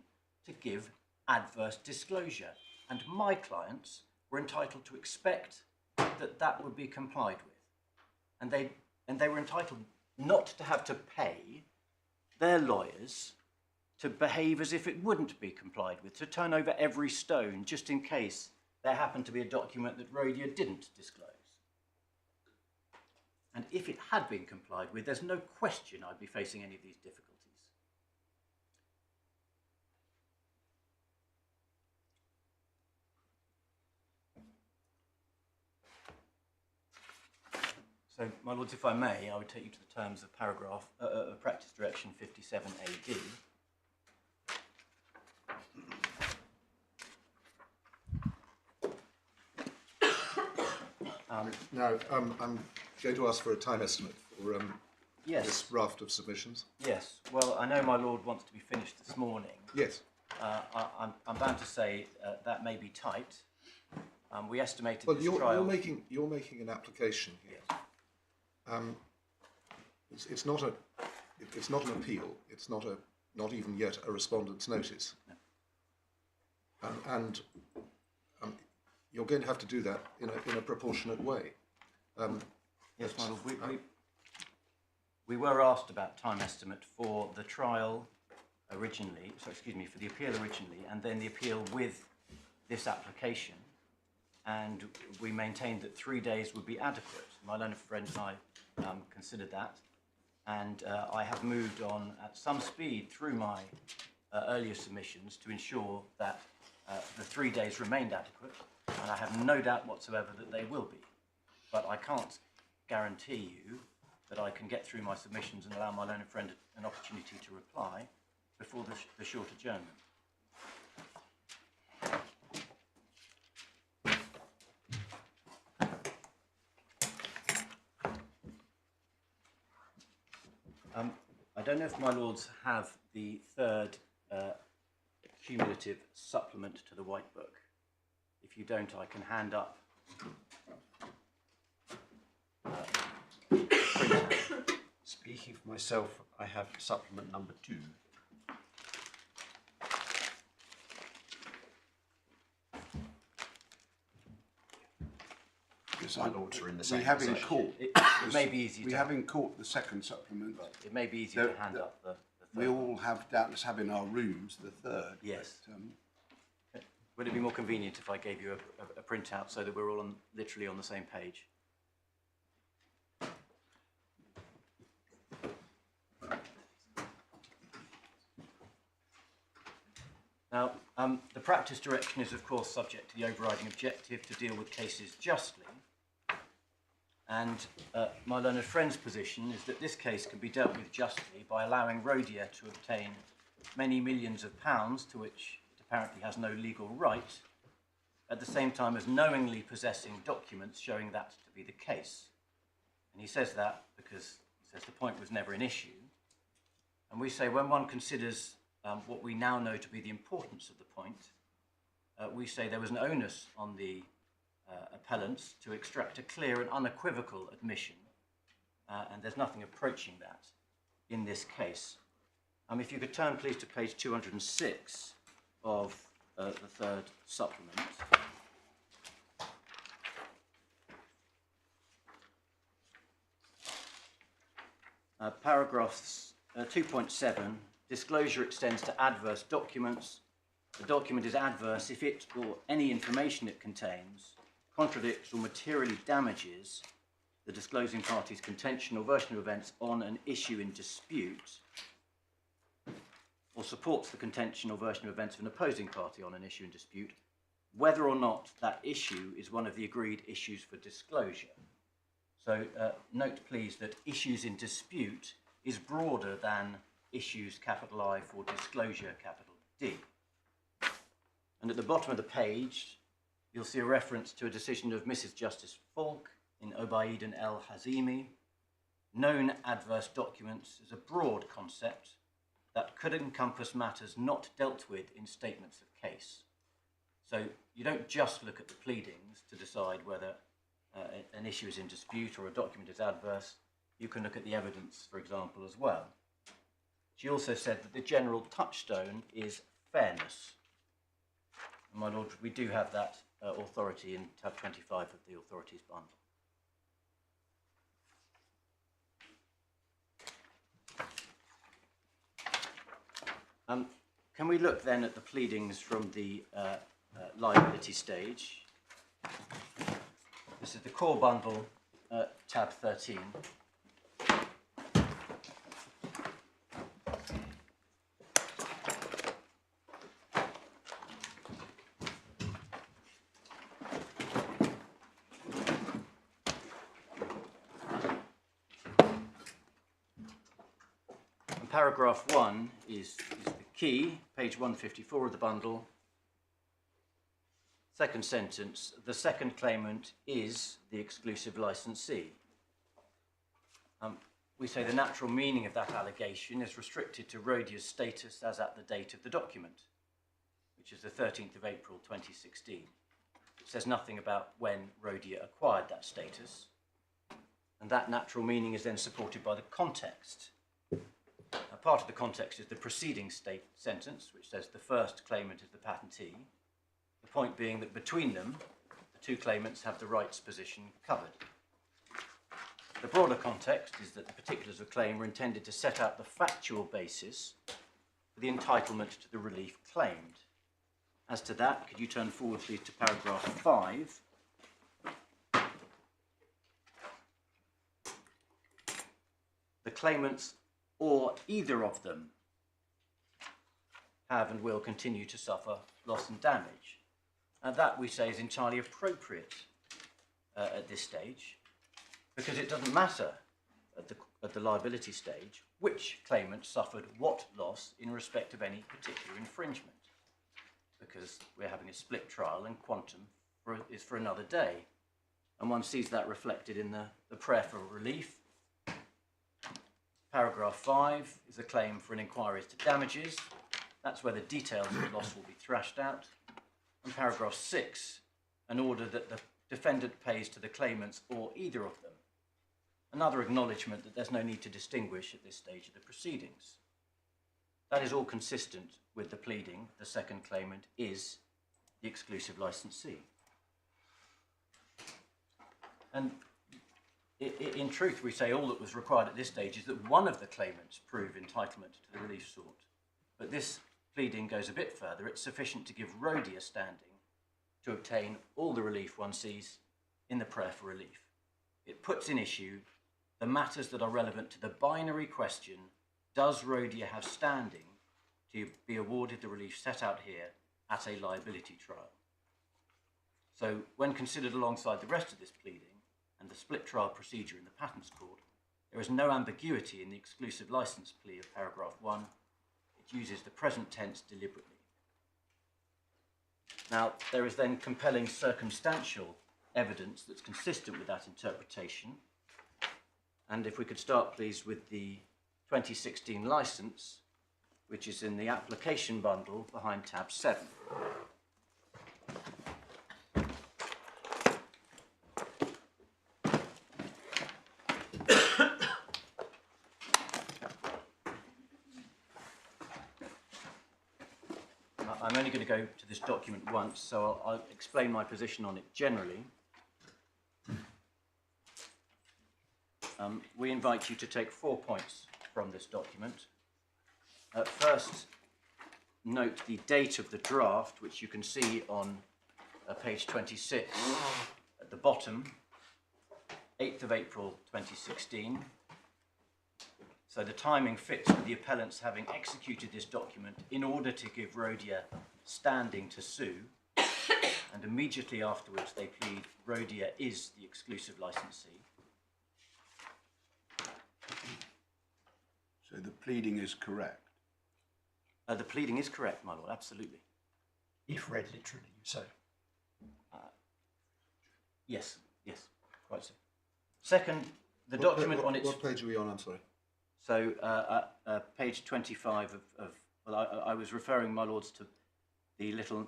to give adverse disclosure, and my clients were entitled to expect that that would be complied with, and they were entitled not to have to pay their lawyers to behave as if it wouldn't be complied with, to turn over every stone just in case there happened to be a document that Rhodia didn't disclose. And if it had been complied with, there's no question I'd be facing any of these difficulties. So, my lords, if I may, I would take you to the terms of paragraph, practice direction 57 AD. Now, I'm going to ask for a time estimate for Yes. this raft of submissions. Yes. Well, I know my lord wants to be finished this morning. Yes. I'm bound to say that may be tight. We estimated Well, this you're trial. making an application here. It's not an appeal. It's not even yet a respondent's notice. No. And you're going to have to do that in a proportionate way. Yes, my lord. We were asked about time estimate for the trial originally. So excuse me, for the appeal originally, and then the appeal with this application. And we maintained that 3 days would be adequate. My learned friend and I considered that, and I have moved on at some speed through my earlier submissions to ensure that the 3 days remained adequate, and I have no doubt whatsoever that they will be. But I can't guarantee you that I can get through my submissions and allow my learned friend an opportunity to reply before the short adjournment. I don't know if my lords have the third cumulative supplement to the White Book. If you don't, I can hand up Speaking for myself, I have supplement number 2. Yes, My lords are in the same we have in position. court. It may be easy We to have in court the second supplement. It may be easy There- to hand up the We third. all have doubtless have in our rooms the third. Yes. But, Would it be more convenient if I gave you a printout so that we're all literally on the same page? Now, the practice direction is, of course, subject to the overriding objective to deal with cases justly. And my learned friend's position is that this case can be dealt with justly by allowing Rhodia to obtain many millions of pounds to which it apparently has no legal right, at the same time as knowingly possessing documents showing that to be the case. And he says that because he says the point was never an issue. And we say when one considers what we now know to be the importance of the point, we say there was an onus on the appellants to extract a clear and unequivocal admission, and there's nothing approaching that in this case. If you could turn please to page 206 of the third supplement. Paragraphs 2.7, disclosure extends to adverse documents. The document is adverse if it or any information it contains contradicts or materially damages the disclosing party's contention or version of events on an issue in dispute, or supports the contention or version of events of an opposing party on an issue in dispute, whether or not that issue is one of the agreed issues for disclosure. So note please that issues in dispute is broader than issues capital I for disclosure capital D. And at the bottom of the page, you'll see a reference to a decision of Mrs. Justice Falk in Obaid and El Hazimi. Known adverse documents is a broad concept that could encompass matters not dealt with in statements of case. So you don't just look at the pleadings to decide whether an issue is in dispute or a document is adverse. You can look at the evidence, for example, as well. She also said that the general touchstone is fairness. And my Lord, we do have that authority in tab 25 of the authorities bundle. Can we look then at the pleadings from the liability stage? This is the core bundle, tab 13. And paragraph 1 is the key, page 154 of the bundle. Second sentence, the second claimant is the exclusive licensee. We say the natural meaning of that allegation is restricted to Rhodia's status as at the date of the document, which is the 13th of April 2016. It says nothing about when Rhodia acquired that status, and that natural meaning is then supported by the context. Part of the context is the preceding sentence, which says the first claimant is the patentee. The point being that between them, the two claimants have the rights position covered. The broader context is that the particulars of claim are intended to set out the factual basis for the entitlement to the relief claimed. As to that, could you turn forward, please, to paragraph 5. The claimants or either of them have and will continue to suffer loss and damage. And that, we say, is entirely appropriate at this stage, because it doesn't matter at the liability stage which claimant suffered what loss in respect of any particular infringement, because we're having a split trial and quantum is for another day. And one sees that reflected in the prayer for relief. Paragraph 5 is a claim for an inquiry as to damages. That's where the details of the loss will be thrashed out. And paragraph 6, an order that the defendant pays to the claimants or either of them. Another acknowledgement that there's no need to distinguish at this stage of the proceedings. That is all consistent with the pleading the second claimant is the exclusive licensee. And in truth, we say all that was required at this stage is that one of the claimants prove entitlement to the relief sought. But this pleading goes a bit further. It's sufficient to give Rhodia standing to obtain all the relief one sees in the prayer for relief. It puts in issue the matters that are relevant to the binary question, does Rhodia have standing to be awarded the relief set out here at a liability trial? So when considered alongside the rest of this pleading, and the split trial procedure in the Patents Court, there is no ambiguity in the exclusive license plea of paragraph 1. It uses the present tense deliberately. Now, there is then compelling circumstantial evidence that's consistent with that interpretation. And if we could start, please, with the 2016 license, which is in the application bundle behind tab 7. I'm only going to go to this document once, so I'll explain my position on it generally. We invite you to take 4 points from this document. First, note the date of the draft, which you can see on page 26 at the bottom, 8th of April 2016. So the timing fits with the appellants having executed this document in order to give Rhodia standing to sue, and immediately afterwards they plead Rhodia is the exclusive licensee. So the pleading is correct? The pleading is correct, my lord, absolutely. If read literally, you say. Yes, quite so. Second, the document on its... What page are we on, I'm sorry? So, page 25 well, I was referring, my lords, to the little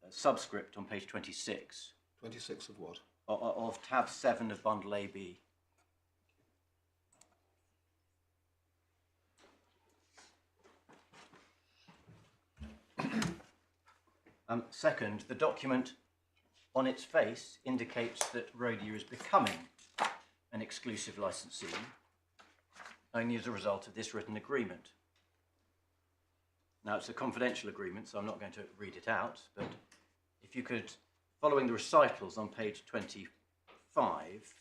subscript on page 26. 26 of what? Of tab 7 of bundle AB. Second, the document on its face indicates that Rhodia is becoming an exclusive licensee only as a result of this written agreement. Now, it's a confidential agreement, so I'm not going to read it out, but if you could, following the recitals on page 25,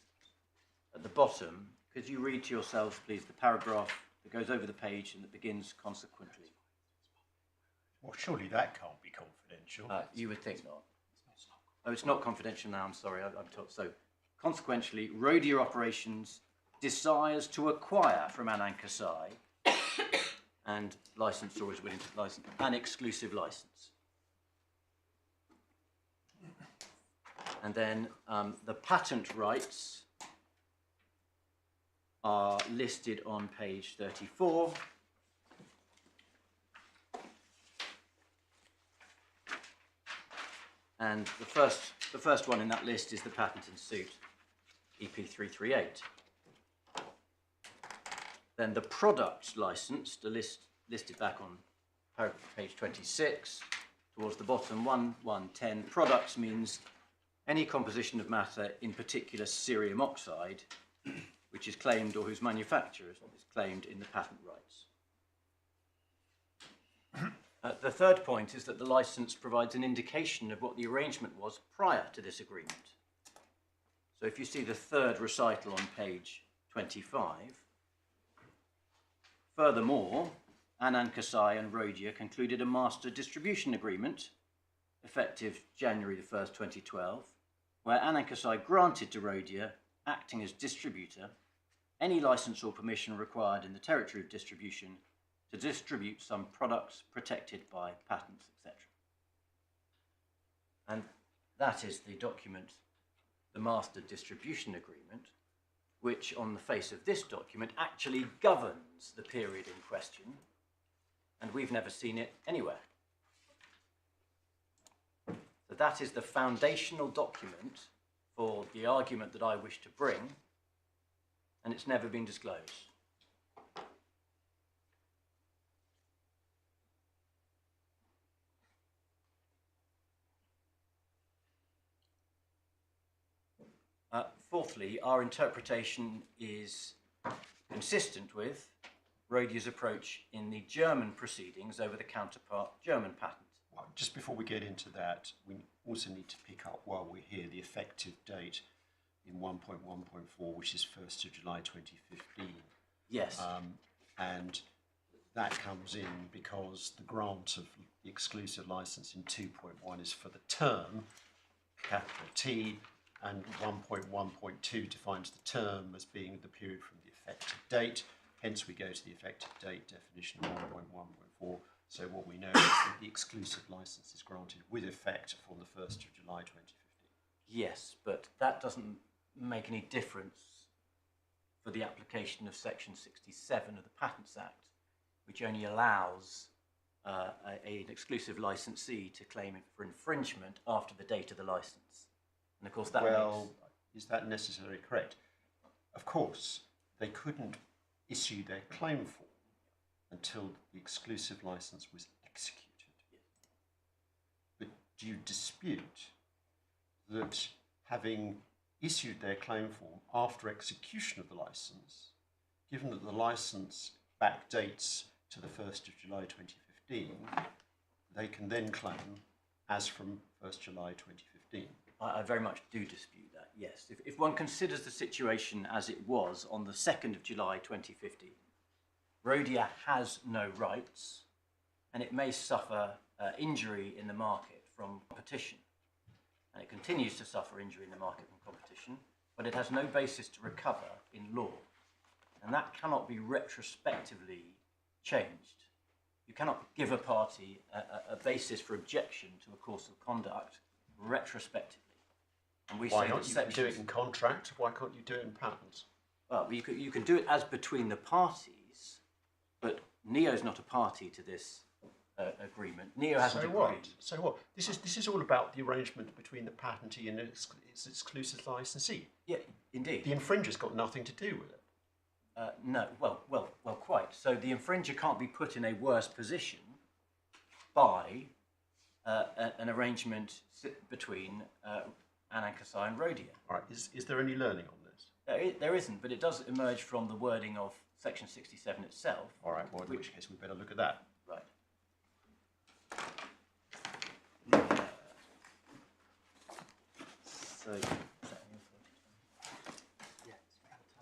at the bottom, could you read to yourselves, please, the paragraph that goes over the page and that begins consequently? Well, surely that can't be confidential. You would think not. Oh, it's not confidential now, I'm sorry, I'm told. So, consequently, Rhodia Operations desires to acquire from Anan Kasei and licensor is willing to license an exclusive license. And then the patent rights are listed on page 34. And the first one in that list is the patent in suit, EP338. Then the products licensed are listed back on page 26, towards the bottom, 1.1.10. Products means any composition of matter, in particular cerium oxide, which is claimed or whose manufacturer is claimed in the patent rights. The third point is that the license provides an indication of what the arrangement was prior to this agreement. So if you see the third recital on page 25, furthermore, Anan Kasei and Rhodia concluded a master distribution agreement, effective January the 1st, 2012, where Anan Kasei granted to Rhodia, acting as distributor, any license or permission required in the territory of distribution to distribute some products protected by patents, etc. And that is the document, the Master Distribution Agreement, which on the face of this document actually governs the period in question, and we've never seen it anywhere. So that is the foundational document for the argument that I wish to bring, and it's never been disclosed. Fourthly, our interpretation is consistent with Rhodia's approach in the German proceedings over the counterpart German patent. Well, just before we get into that, we also need to pick up, while we're here, the effective date in 1.1.4, which is 1st of July 2015. Yes. And that comes in because the grant of the exclusive license in 2.1 is for the term, capital T, and 1.1.2 defines the term as being the period from the effective date. Hence, we go to the effective date definition of 1.1.4. So what we know is that the exclusive license is granted with effect from the 1st of July 2015. Yes, but that doesn't make any difference for the application of Section 67 of the Patents Act, which only allows an exclusive licensee to claim for infringement after the date of the license. And of course that is that necessarily correct? Of course, they couldn't issue their claim form until the exclusive license was executed. But do you dispute that having issued their claim form after execution of the license, given that the license backdates to the 1st of July 2015, they can then claim as from 1st July 2015? I very much do dispute that, yes. If one considers the situation as it was on the 2nd of July 2015, Rhodia has no rights, and it may suffer injury in the market from competition. And it continues to suffer injury in the market from competition, but it has no basis to recover in law. And that cannot be retrospectively changed. You cannot give a party a basis for objection to a course of conduct retrospectively. And we Why say not? You can do it in contract. Why can't you do it in patents? Well, you can do it as between the parties, but Neo's not a party to this agreement. Neo hasn't agreed. So what? This is all about the arrangement between the patentee and its exclusive licensee. Yeah, indeed. The infringer's got nothing to do with it. No, well, quite. So the infringer can't be put in a worse position by an arrangement between Anan Kasei and Rhodia. All right. Is there any learning on this? There isn't, but it does emerge from the wording of Section 67 itself. All right. Well, in which case we better look at that. Right.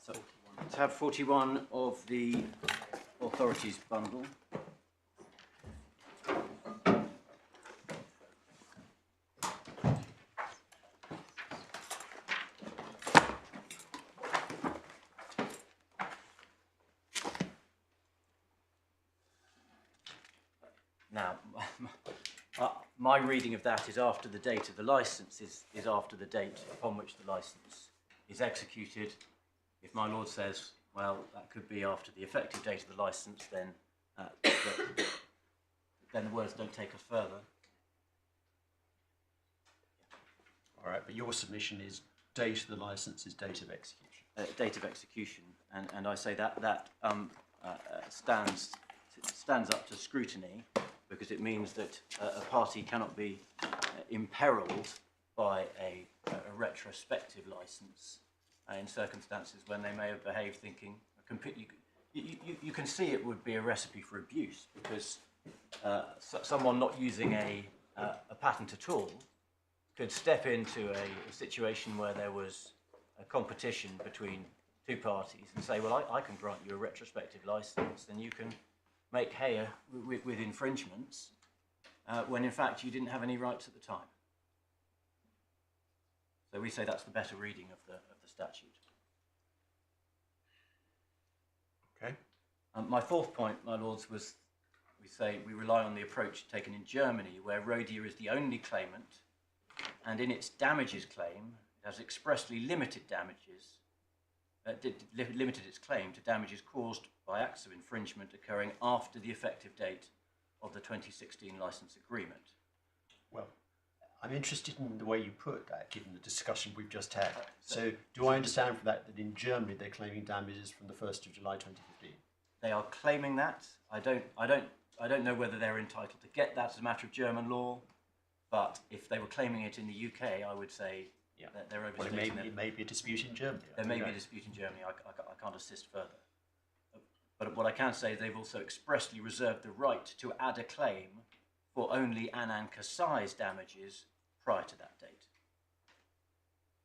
So, tab 41 of the authorities bundle. Now, my reading of that is after the date of the licence is after the date upon which the licence is executed. If my lord says, well, that could be after the effective date of the licence, then the words don't take us further. All right. But your submission is date of the licence is date of execution. Date of execution, and I say that stands up to scrutiny, because it means that a party cannot be imperilled by a retrospective licence in circumstances when they may have behaved thinking you can see it would be a recipe for abuse, because someone not using a patent at all could step into a situation where there was a competition between two parties and say, well, I can grant you a retrospective licence, then you can make hay with infringements, when in fact you didn't have any rights at the time. So we say that's the better reading of the statute. Okay. My fourth point, my lords, was we say we rely on the approach taken in Germany, where Rhodia is the only claimant, and in its damages claim it has expressly limited damages. Limited its claim to damages caused by acts of infringement occurring after the effective date of the 2016 licence agreement. Well, I'm interested in the way you put that, given the discussion we've just had. So, do I understand from that in Germany they're claiming damages from the 1st of July 2015? They are claiming that. I don't know whether they're entitled to get that as a matter of German law, but if they were claiming it in the UK, I would say that they're overstating it may be a dispute in Germany. There may be a dispute in Germany. I can't assist further. But what I can say is they've also expressly reserved the right to add a claim for only Anan Kasei's damages prior to that date.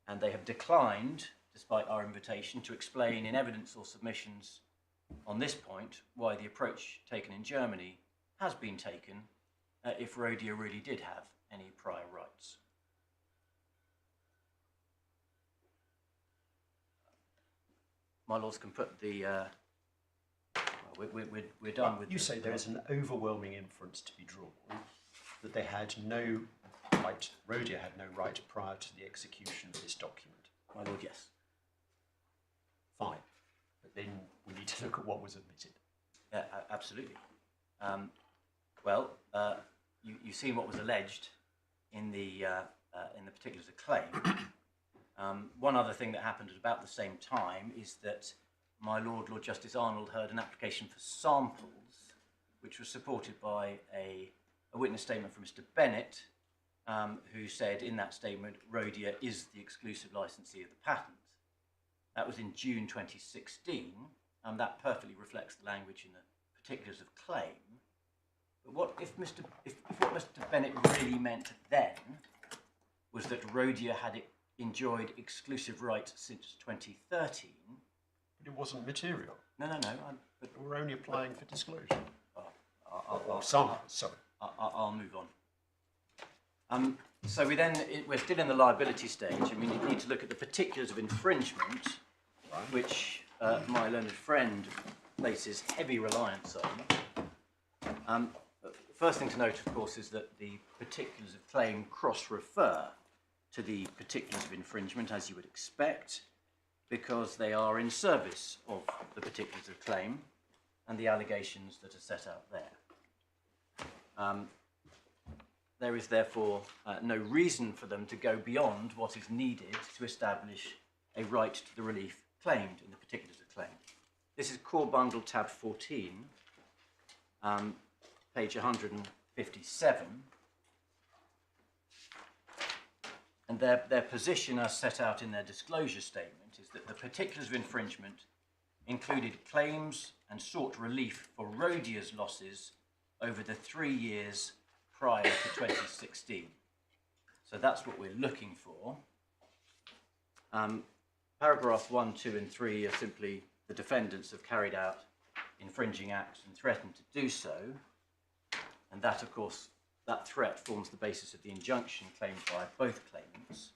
And they have declined, despite our invitation, to explain in evidence or submissions on this point why the approach taken in Germany has been taken if Rhodia really did have any prior rights. My lords can put the... we're done with... You say there is an overwhelming inference to be drawn that they had no right, Rhodia had no right prior to the execution of this document. My lord, yes. Fine. But then we need to look at what was admitted. Yeah, absolutely. You've seen what was alleged in the particulars of claim. One other thing that happened at about the same time is that my Lord Justice Arnold heard an application for samples, which was supported by a witness statement from Mr. Bennett, who said in that statement, Rhodia is the exclusive licensee of the patent. That was in June 2016, and that perfectly reflects the language in the particulars of claim. But what if what Mr. Bennett really meant then was that Rhodia had enjoyed exclusive rights since 2013? But it wasn't material. No. But we're only applying for disclosure. I'll move on. So we're still in the liability stage, and we need to look at the particulars of infringement, which my learned friend places heavy reliance on. First thing to note, of course, is that the particulars of claim cross-refer to the particulars of infringement, as you would expect, because they are in service of the particulars of claim and the allegations that are set out there. There is therefore no reason for them to go beyond what is needed to establish a right to the relief claimed in the particulars of claim. This is Core Bundle tab 14, page 157. And their position, as set out in their disclosure statement, is that the particulars of infringement included claims and sought relief for Rhodia's losses over the 3 years prior to 2016. So that's what we're looking for. Paragraph 1, 2 and 3 are simply the defendants have carried out infringing acts and threatened to do so. And that, of course, that threat forms the basis of the injunction claimed by both claimants.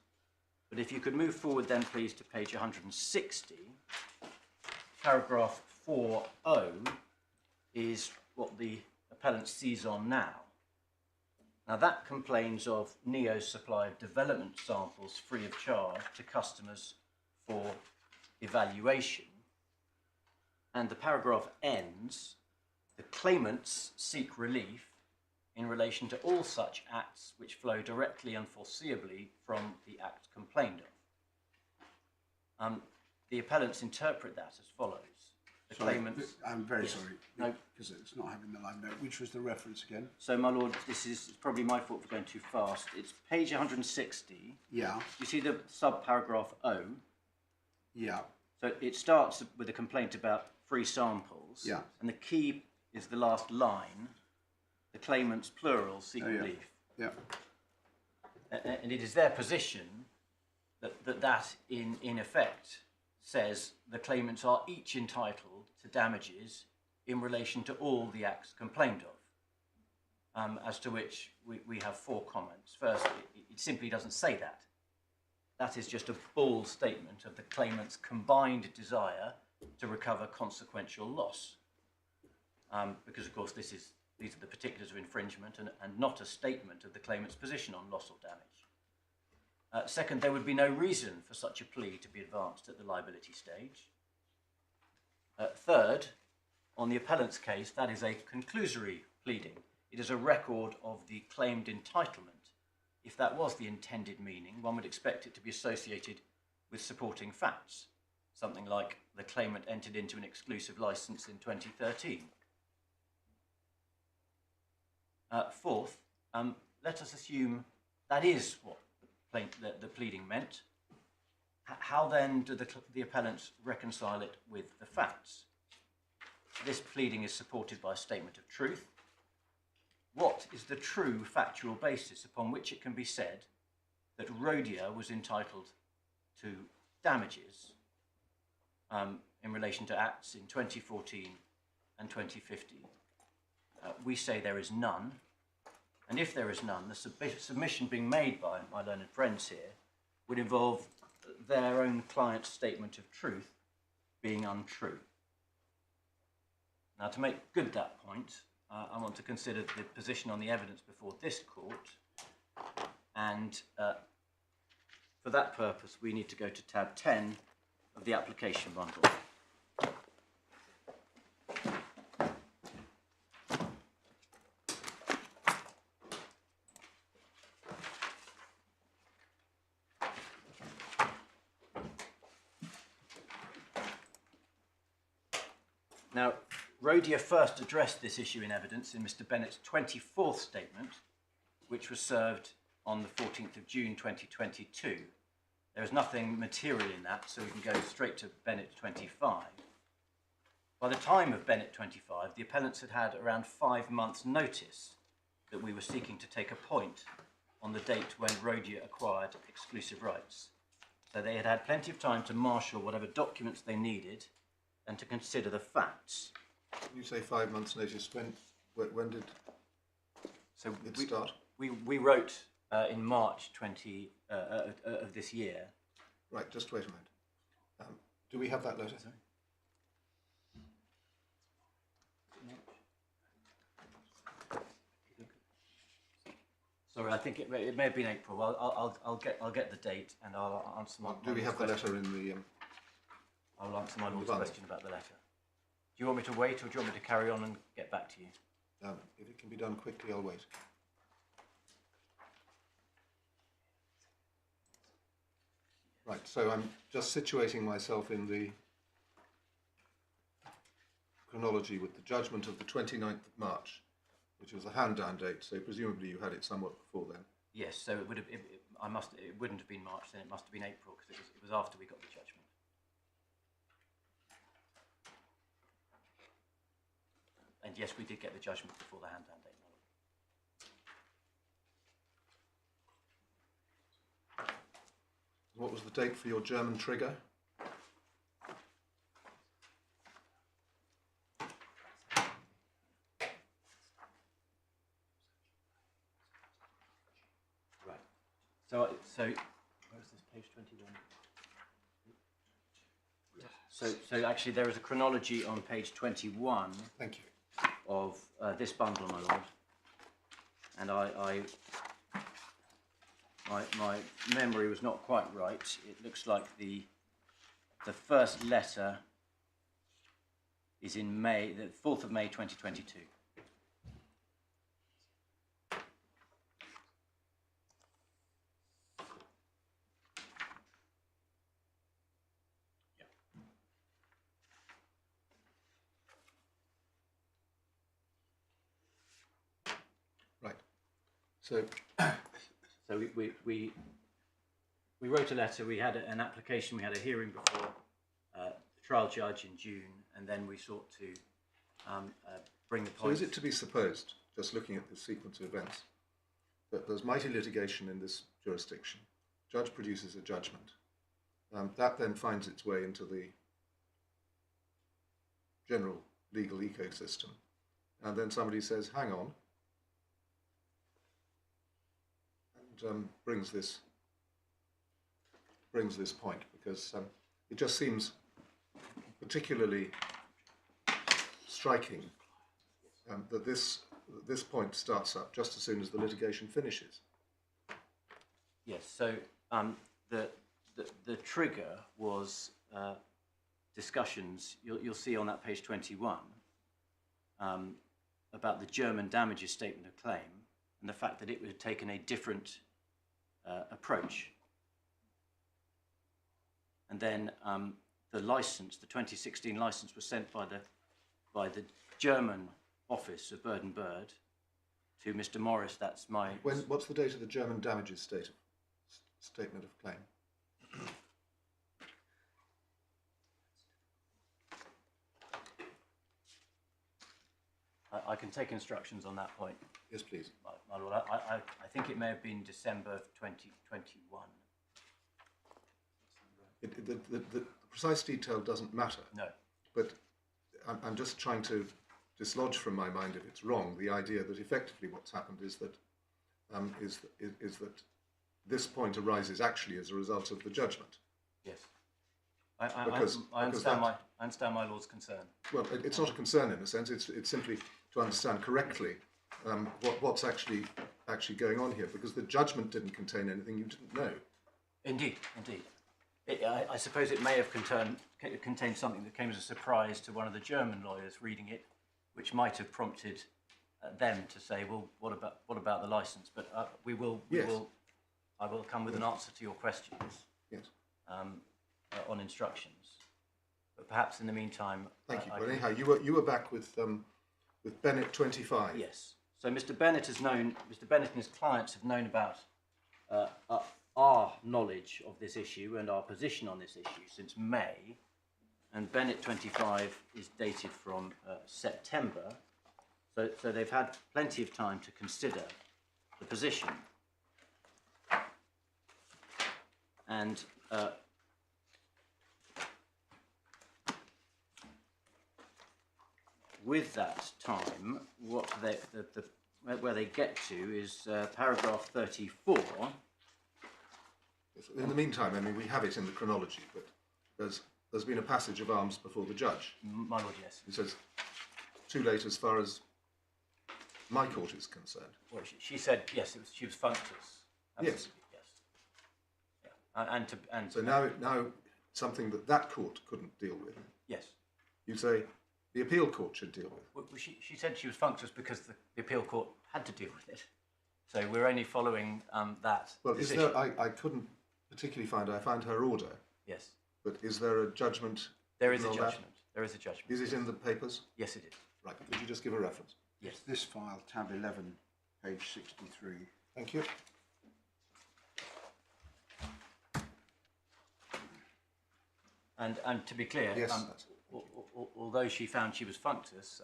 But if you could move forward then, please, to page 160, paragraph 4.0 is what the appellant sees on now. Now, that complains of Neo's supply of development samples free of charge to customers for evaluation. And the paragraph ends, the claimants seek relief in relation to all such acts which flow directly and foreseeably from the act complained of. The appellants interpret that as follows. The claimants... I'm very Yes. sorry, No. because it's not having the line note. Which was the reference again? So, my lord, this is probably my fault for going too fast. It's page 160. Yeah, You see the sub-paragraph O? yeah, So it starts with a complaint about free samples. Yeah. And the key is the last line, the claimants, plural, seek Oh, yeah. relief. yeah. And it is their position that in effect says the claimants are each entitled to damages in relation to all the acts complained of, as to which we have 4 comments. First, it simply doesn't say that. That is just a bald statement of the claimant's combined desire to recover consequential loss. Because, of course, these are the particulars of infringement and not a statement of the claimant's position on loss or damage. Second, there would be no reason for such a plea to be advanced at the liability stage. Third, on the appellant's case, that is a conclusory pleading. It is a record of the claimed entitlement. If that was the intended meaning, one would expect it to be associated with supporting facts, something like the claimant entered into an exclusive license in 2013. Fourth, let us assume that is what the pleading meant. How then do the appellants reconcile it with the facts? This pleading is supported by a statement of truth. What is the true factual basis upon which it can be said that Rhodia was entitled to damages in relation to acts in 2014 and 2015? We say there is none. And if there is none, the submission being made by my learned friends here would involve their own client's statement of truth being untrue. Now, to make good that point, I want to consider the position on the evidence before this court, and for that purpose we need to go to tab 10 of the application bundle. Now, Rhodia first addressed this issue in evidence in Mr. Bennett's 24th statement, which was served on the 14th of June 2022. There is nothing material in that, so we can go straight to Bennett 25. By the time of Bennett 25, the appellants had had around 5 months' notice that we were seeking to take a point on the date when Rhodia acquired exclusive rights. So they had had plenty of time to marshal whatever documents they needed and to consider the facts. When you say 5 months' notice, when did it start? We wrote in March of this year. Right, just wait a minute. Do we have that letter? Sorry, I think it may have been April. I'll get the date and I'll answer my. Do we have the letter in the? I'll answer my lord's bundle. question about the letter. Do you want me to wait, or do you want me to carry on and get back to you? If it can be done quickly, I'll wait. Right, so I'm just situating myself in the chronology with the judgment of the 29th of March, which was a hand-down date, so presumably you had it somewhat before then. Yes, so it would have, It wouldn't have been March then. It must have been April because it was after we got the judgment. And yes, we did get the judgment before the hand down date. What was the date for your German trigger? Right. So where's this page 21? So actually, there is a chronology on page 21. Thank you. Of this bundle, my lord, and my memory was not quite right. It looks like the first letter is in May, the 4th of May 2022. So we wrote a letter. We had an application. We had a hearing before the trial judge in June, and then we sought to bring the point. So is it to be supposed, just looking at the sequence of events, that there's mighty litigation in this jurisdiction? Judge produces a judgment. That then finds its way into the general legal ecosystem, and then somebody says, "Hang on." Brings this point, because it just seems particularly striking that this point starts up just as soon as the litigation finishes. Yes. So the trigger was discussions. You'll see on that page 21 about the German damages statement of claim and the fact that it had taken a different approach. And then the license, the 2016 license, was sent by the German office of Bird and Bird to Mr. Morris. That's my. What's the date of the German damages statement of claim? I can take instructions on that point. Yes, please. My lord, I think it may have been December of 2021. The precise detail doesn't matter. No. But I'm just trying to dislodge from my mind, if it's wrong, the idea that effectively what's happened is that that this point arises actually as a result of the judgment. Yes. I understand my lord's concern. Well, it's not a concern in a sense. It's simply to understand correctly what's actually going on here, because the judgment didn't contain anything you didn't know. Indeed. I suppose it may have contained something that came as a surprise to one of the German lawyers reading it, which might have prompted them to say, "Well, what about the license?" But I will come with an answer to your questions. Yes. On instructions. But perhaps in the meantime. Thank you. Well, anyhow, you were back with Bennett 25. Yes. So Mr. Bennett and his clients have known about our knowledge of this issue and our position on this issue since May, and Bennett 25 is dated from September, so they've had plenty of time to consider the position. And with that time, where they get to is paragraph 34. In the meantime, I mean, we have it in the chronology, but there's been a passage of arms before the judge. My lord, yes. He says, too late as far as my court is concerned. Well, she said yes. She was functus. Yes. Yes. Yeah. So now something that court couldn't deal with. Yes. You say the appeal court should deal with. Well, she said she was functus because the appeal court had to deal with it. So we're only following that. Well, decision. is there? I couldn't particularly find. I found her order. Yes. But is there a judgment? There is a judgment. There is a judgment. Is it in the papers? Yes, it is. Right. Could you just give a reference? Yes. This file, tab 11, page 63. Thank you. And to be clear, Yes, although she found she was functus,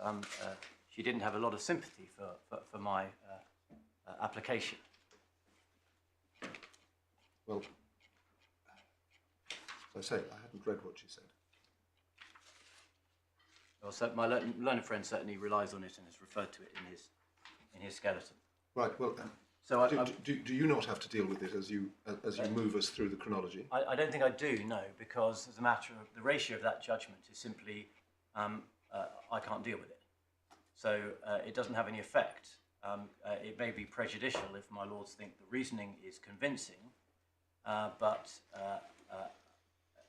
she didn't have a lot of sympathy for my application. well, as I say, I hadn't read what she said. Well, so my learned friend certainly relies on it and has referred to it in his skeleton. Right. Well, So do you not have to deal with it as you move us through the chronology? I don't think I do, no, because as a matter of the ratio of that judgment is simply I can't deal with it. So it doesn't have any effect. It may be prejudicial if my lords think the reasoning is convincing, but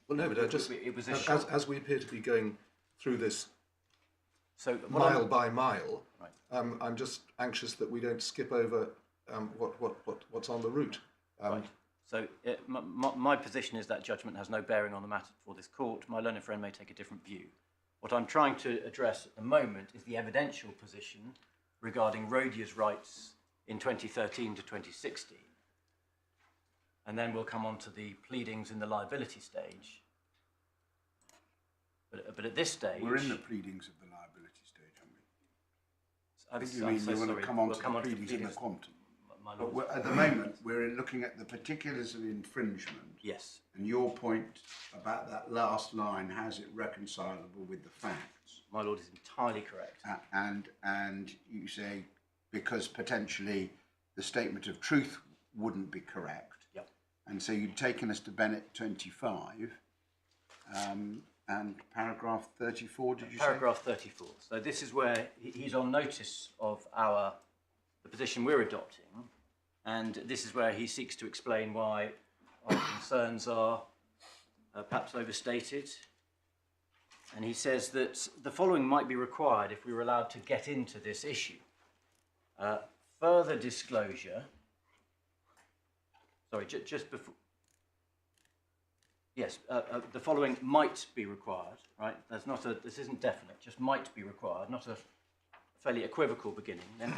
Well, no, but it was a shock. as we appear to be going through this So mile by mile, Right. I'm just anxious that we don't skip over what's on the route. Right. So my position is that judgment has no bearing on the matter before this court. My learned friend may take a different view. What I'm trying to address at the moment is the evidential position regarding Rhodia's rights in 2013 to 2016. And then we'll come on to the pleadings in the liability stage. But at this stage... We're in the pleadings of the liability stage, aren't we? I'm You mean so you want sorry. to come on We'll to come the on to the pleadings in the pleadings. quantum? My But lords. at the moment, we're looking at the particulars of infringement. Yes. And your point about that last line, how's it reconcilable with the facts? My lord is entirely correct. And you say because potentially the statement of truth wouldn't be correct. Yep. And so you'd taken us to Bennett 25 and paragraph 34, did you say? Paragraph 34. So this is where he's on notice of the position we're adopting, and this is where he seeks to explain why our concerns are perhaps overstated. And he says that the following might be required if we were allowed to get into this issue. Further disclosure. Sorry, just before. Yes, the following might be required, right? This isn't definite, just might be required, not a fairly equivocal beginning. Then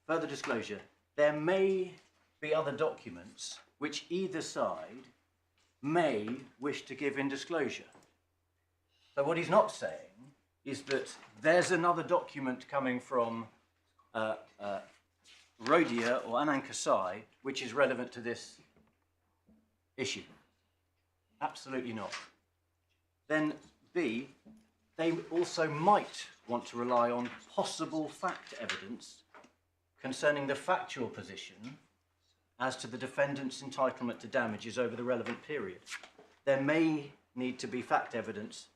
further disclosure, there may be other documents which either side may wish to give in disclosure. So what he's not saying is that there's another document coming from Rhodia or Anan Kasei which is relevant to this issue. Absolutely not. Then B, they also might want to rely on possible fact evidence concerning the factual position as to the defendant's entitlement to damages over the relevant period. There may need to be fact evidence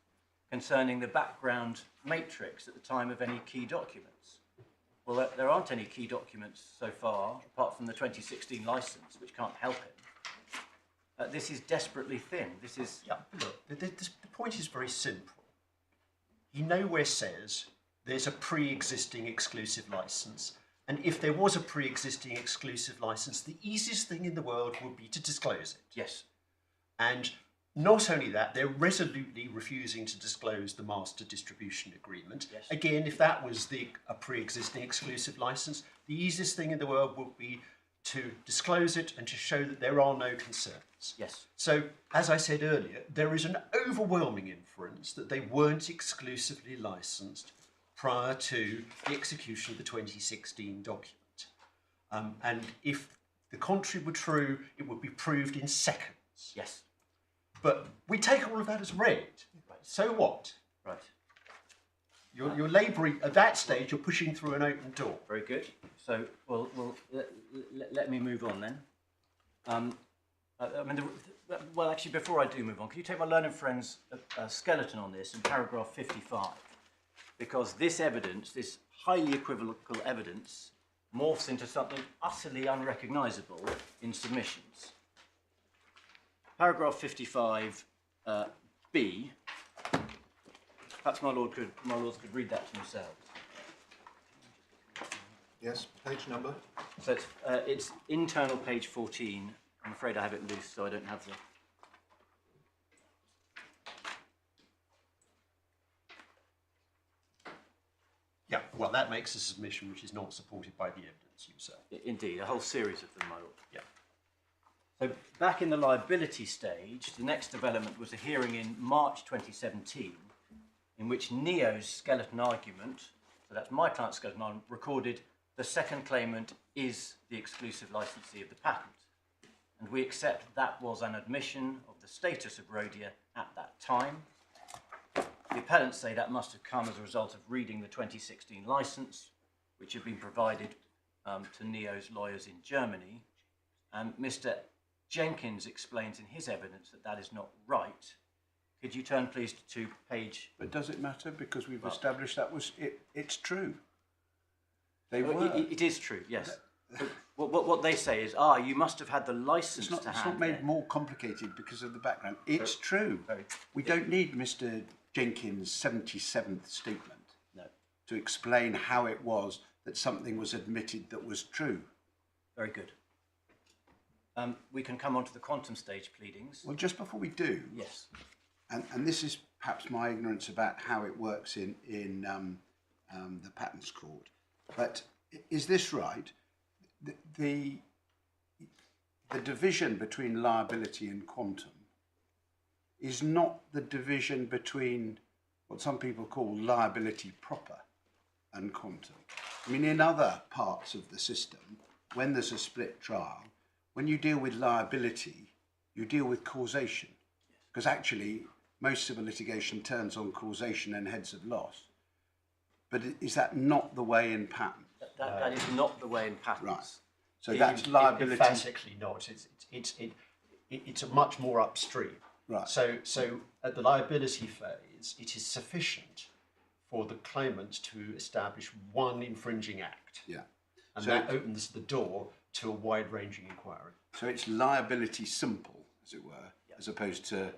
concerning the background matrix at the time of any key documents. Well, there aren't any key documents so far, apart from the 2016 licence, which can't help it. This is desperately thin. This is... Yeah, look, the point is very simple. He nowhere says there's a pre-existing exclusive licence, and if there was a pre-existing exclusive licence, the easiest thing in the world would be to disclose it. Yes. And not only that, they're resolutely refusing to disclose the master distribution agreement. Yes. Again, if that was a pre-existing exclusive licence, the easiest thing in the world would be to disclose it and to show that there are no concerns. Yes. So, as I said earlier, there is an overwhelming inference that they weren't exclusively licensed prior to the execution of the 2016 document. And if the contrary were true, it would be proved in seconds. Yes. But we take all of that as read. Right. So what? Right. You're labouring, at that stage, you're pushing through an open door. Very good. So, let me move on then. Well, actually, before I do move on, can you take my learned friend's skeleton on this in paragraph 55? Because this evidence, this highly equivocal evidence, morphs into something utterly unrecognisable in submissions. Paragraph 55, B. Perhaps my lords could read that to themselves. Yes, page number. So it's internal page 14. I'm afraid I have it loose, so I don't have the... Yeah, well, that makes a submission which is not supported by the evidence, you say. Indeed, a whole series of them, my lord. Yeah. So back in the liability stage, the next development was a hearing in March 2017 in which Neo's skeleton argument, so that's my client's skeleton argument, recorded the second claimant is the exclusive licensee of the patent. And we accept that was an admission of the status of Rhodia at that time. The appellants say that must have come as a result of reading the 2016 license, which had been provided to Neo's lawyers in Germany. And Mr. Jenkins explains in his evidence that that is not right. Could you turn, please, to page... But does it matter? Because we've established that was it. It's true. They were. It is true, yes. What they say is, you must have had the license to hand. It's not made more complicated because of the background. It's true. We don't need Mr. Jenkins' 77th statement to explain how it was that something was admitted that was true. Very good. We can come on to the quantum stage pleadings. Well, just before we do, yes, and this is perhaps my ignorance about how it works in the Patents Court, but is this right? The division between liability and quantum is not the division between what some people call liability proper and quantum. I mean, in other parts of the system, when there's a split trial, when you deal with liability, you deal with causation. Because actually, most civil litigation turns on causation and heads of loss. But is that not the way in patents? That is not the way in patents. Right. So that's liability. Emphatically not. It's a much more upstream. Right. So at the liability phase, it is sufficient for the claimant to establish one infringing act. Yeah. And that opens the door to a wide-ranging inquiry. So it's liability simple, as it were, as opposed to,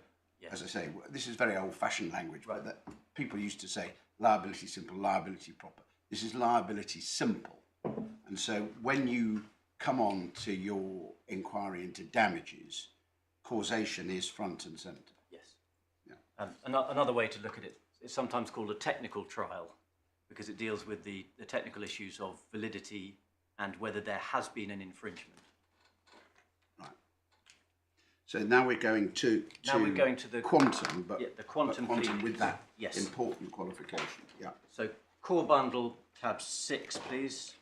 as I say, this is very old-fashioned language, but that people used to say liability simple, liability proper. This is liability simple. And so when you come on to your inquiry into damages, causation is front and centre. Yes. Yeah. Another way to look at it is sometimes called a technical trial, because it deals with the technical issues of validity and whether there has been an infringement. Right. So now we're going to the quantum, but the quantum with that yes. important qualification. Yeah. So core bundle tab 6, please.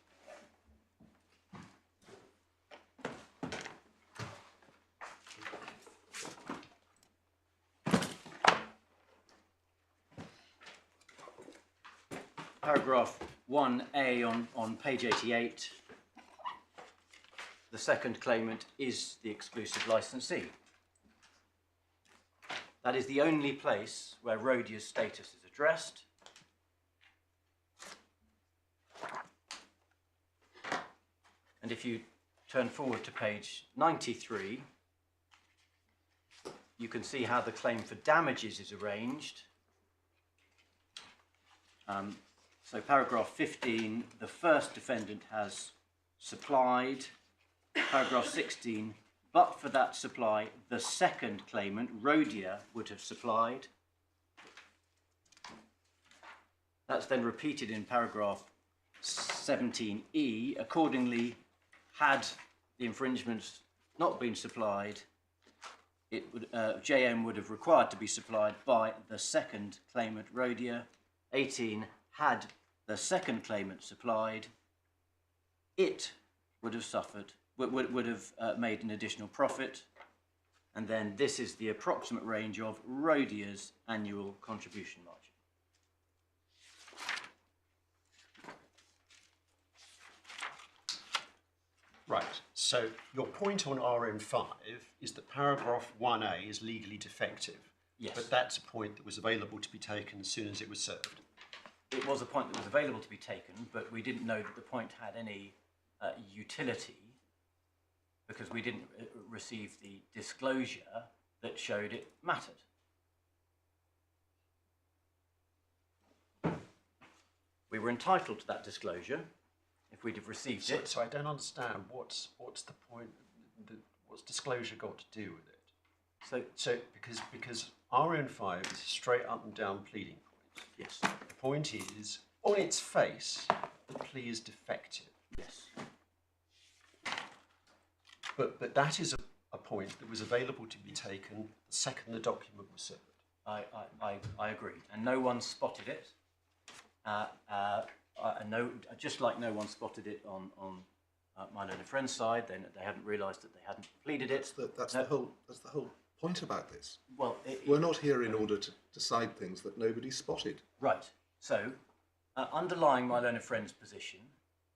Paragraph 1A on page 88. The second claimant is the exclusive licensee. That is the only place where Rhodia's status is addressed. And if you turn forward to page 93, you can see how the claim for damages is arranged. So paragraph 15, the first defendant has supplied. Paragraph 16, but for that supply, the second claimant, Rhodia, would have supplied. That's then repeated in paragraph 17E. Accordingly, had the infringements not been supplied, it would, JM would have required to be supplied by the second claimant, Rhodia. 18, had the second claimant supplied, it would have suffered, would have made an additional profit. And then this is the approximate range of Rhodia's annual contribution margin. Right, so your point on RM5 is that paragraph 1A is legally defective. Yes. But that's a point that was available to be taken as soon as it was served. It was a point that was available to be taken, but we didn't know that the point had any utility because we didn't receive the disclosure that showed it mattered. We were entitled to that disclosure if we'd have received it. So I don't understand what's the point, what's disclosure got to do with it? So because RM5 is a straight up and down pleading point. Yes. The point is, on its face, the plea is defective. Yes. But that is a point that was available to be taken the second the document was served. I agree, and no one spotted it. Just like no one spotted it on my learned friend's side, they hadn't realised that they hadn't pleaded it. That's the whole point about this. Well, We're not here in order to decide things that nobody spotted. right. So, underlying my learned friend's position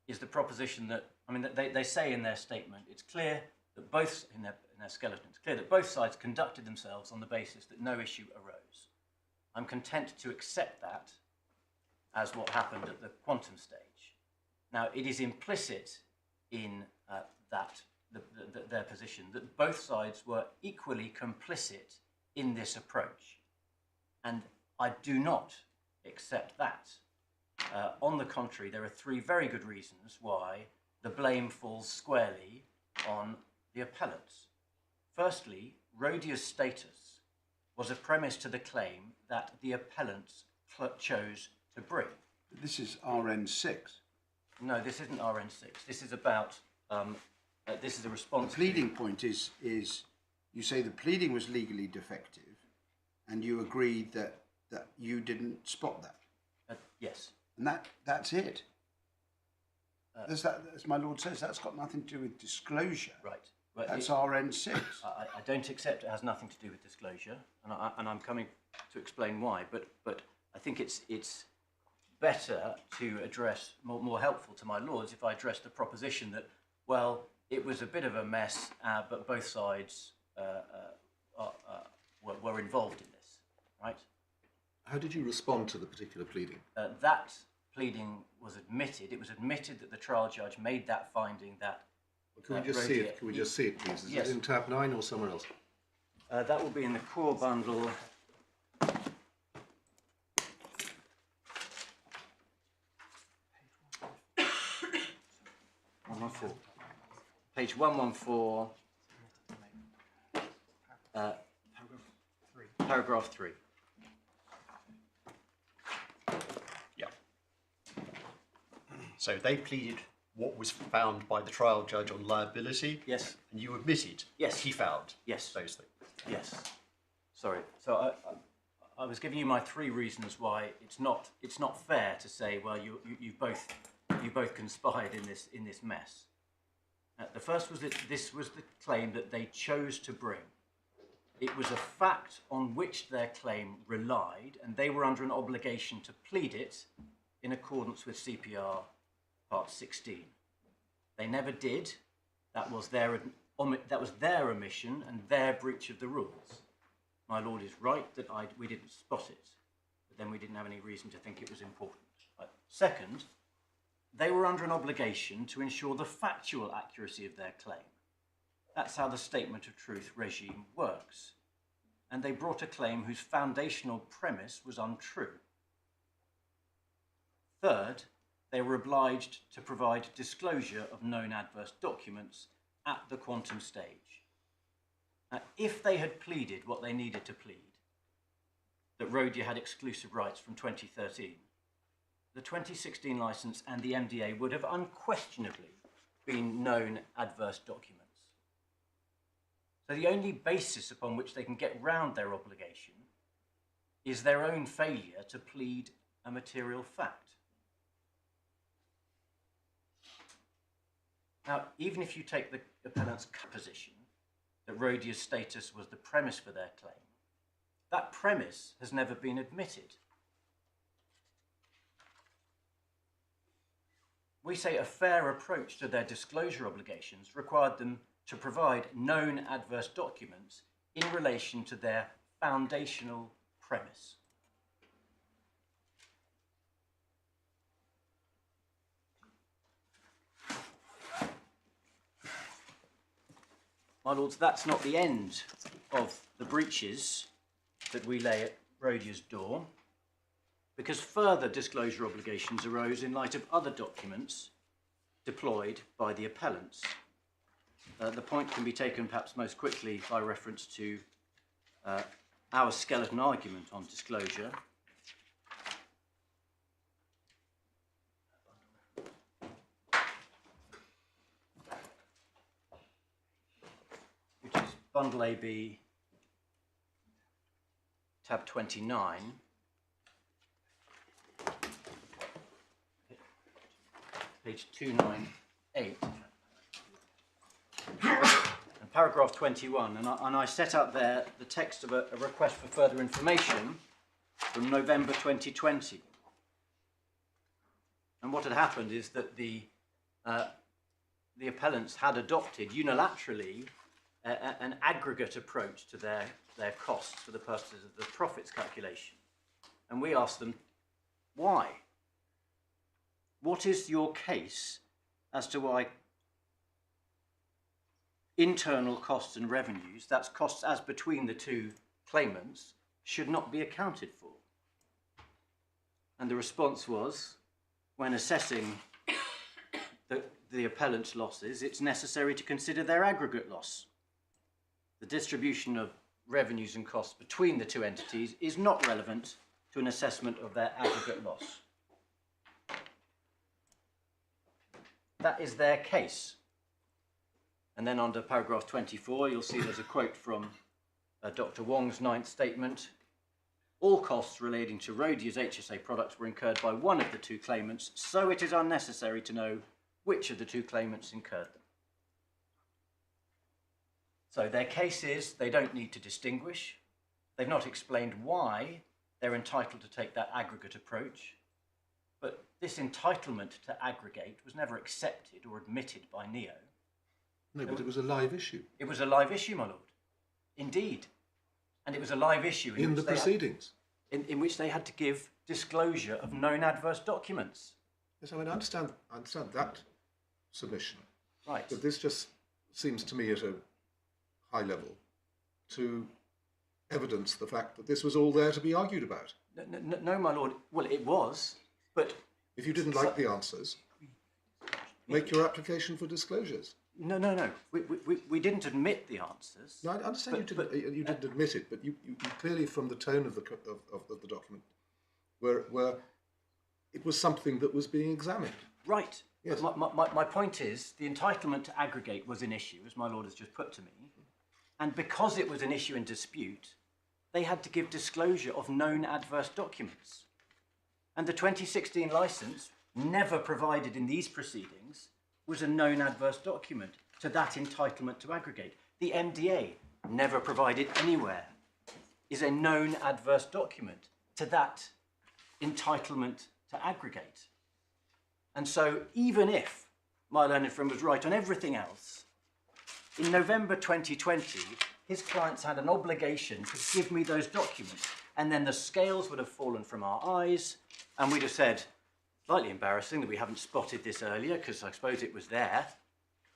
is the proposition that, I mean, they say in their statement, it's clear that both, in their skeleton, it's clear that both sides conducted themselves on the basis that no issue arose. I'm content to accept that as what happened at the quantum stage. Now, it is implicit in their position that both sides were equally complicit in this approach. And I do not accept that. On the contrary, there are three very good reasons why the blame falls squarely on the appellants. Firstly, Rhodia's status was a premise to the claim that the appellants chose to bring. This is RN6. No, this isn't RN6. This is about, this is a response. The pleading point is you say the pleading was legally defective and you agreed that you didn't spot that. Yes. And that's it. As my lord says, that's got nothing to do with disclosure. Right. Well, that's RN6. I don't accept it has nothing to do with disclosure, and I'm coming to explain why. But I think it's better to address, more helpful to my lords, if I address the proposition that, well, it was a bit of a mess, but both sides were involved in this, right? How did you respond to the particular pleading? That pleading was admitted. It was admitted that the trial judge made that finding that. Can we just see it? Can we just see it, please? Is yes. it in tab 9 or somewhere else? That will be in the core bundle. Page 114. Paragraph 3. Yeah. So they pleaded what was found by the trial judge on liability. Yes. And you admitted. Yes. He found. Yes. Those things. Yes. Sorry. So I was giving you my three reasons why it's not fair to say, well, you both conspired in this mess. The first was that this was the claim that they chose to bring. It was a fact on which their claim relied, and they were under an obligation to plead it in accordance with CPR Part 16. They never did. That was their omission and their breach of the rules. My lord is right that we didn't spot it, but then we didn't have any reason to think it was important. Second, they were under an obligation to ensure the factual accuracy of their claim. That's how the statement of truth regime works. And they brought a claim whose foundational premise was untrue. Third, they were obliged to provide disclosure of known adverse documents at the quantum stage. Now, if they had pleaded what they needed to plead, that Rhodia had exclusive rights from 2013, the 2016 licence and the MDA would have unquestionably been known adverse documents. So the only basis upon which they can get round their obligation is their own failure to plead a material fact. Now, even if you take the appellant's position that Rhodia's status was the premise for their claim, that premise has never been admitted. We say a fair approach to their disclosure obligations required them to provide known adverse documents in relation to their foundational premise. My lords, that's not the end of the breaches that we lay at Rhodia's door, because further disclosure obligations arose in light of other documents deployed by the appellants. The point can be taken perhaps most quickly by reference to our skeleton argument on disclosure. Which is Bundle AB, tab 29, page 298, and paragraph 21, and I set out there the text of a request for further information from November 2020. And what had happened is that the appellants had adopted unilaterally an aggregate approach to their costs for the purposes of the profits calculation. And we asked them, why? What is your case as to why internal costs and revenues, that's costs as between the two claimants, should not be accounted for? And the response was, when assessing the appellant's losses, it's necessary to consider their aggregate loss. The distribution of revenues and costs between the two entities is not relevant to an assessment of their aggregate loss. That is their case. And then under paragraph 24, you'll see there's a quote from Dr. Wong's 9th statement. All costs relating to Rhodia's HSA products were incurred by one of the two claimants, so it is unnecessary to know which of the two claimants incurred them. So their case is they don't need to distinguish. They've not explained why they're entitled to take that aggregate approach. But this entitlement to aggregate was never accepted or admitted by Neo. No, but it was a live issue. It was a live issue, my lord. Indeed. And it was a live issue In the proceedings. In which they had to give disclosure of known adverse documents. Yes, I mean, I understand that submission. Right. But this just seems to me at a high level to evidence the fact that this was all there to be argued about. No, my lord. Well, it was, but... If you didn't like the answers, make your application for disclosures. No. We didn't admit the answers. No, I understand you didn't admit it, but you clearly, from the tone of the document, where it was something that was being examined. Right. Yes. My point is, the entitlement to aggregate was an issue, as my lord has just put to me. And because it was an issue in dispute, they had to give disclosure of known adverse documents. And the 2016 licence, never provided in these proceedings, was a known adverse document to that entitlement to aggregate. The MDA, never provided anywhere, is a known adverse document to that entitlement to aggregate. And so even if my learned friend was right on everything else, in November 2020, his clients had an obligation to give me those documents, and then the scales would have fallen from our eyes, and we'd have said, slightly embarrassing that we haven't spotted this earlier, because I suppose it was there,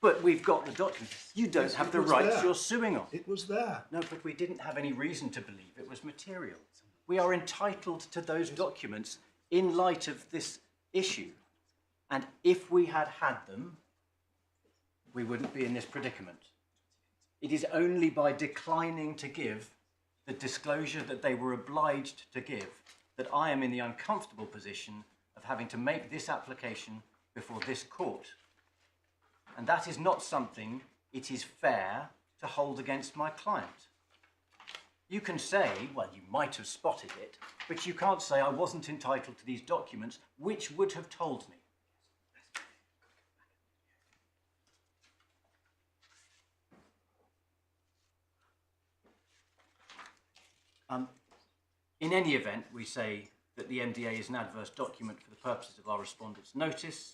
but we've got the documents. You don't have the rights you're suing on. It was there. No, but we didn't have any reason to believe it was material. We are entitled to those documents in light of this issue. And if we had had them, we wouldn't be in this predicament. It is only by declining to give the disclosure that they were obliged to give that I am in the uncomfortable position of having to make this application before this court. And that is not something it is fair to hold against my client. You can say, well, you might have spotted it, but you can't say I wasn't entitled to these documents, which would have told me. In any event, we say that the MDA is an adverse document for the purposes of our respondent's notice,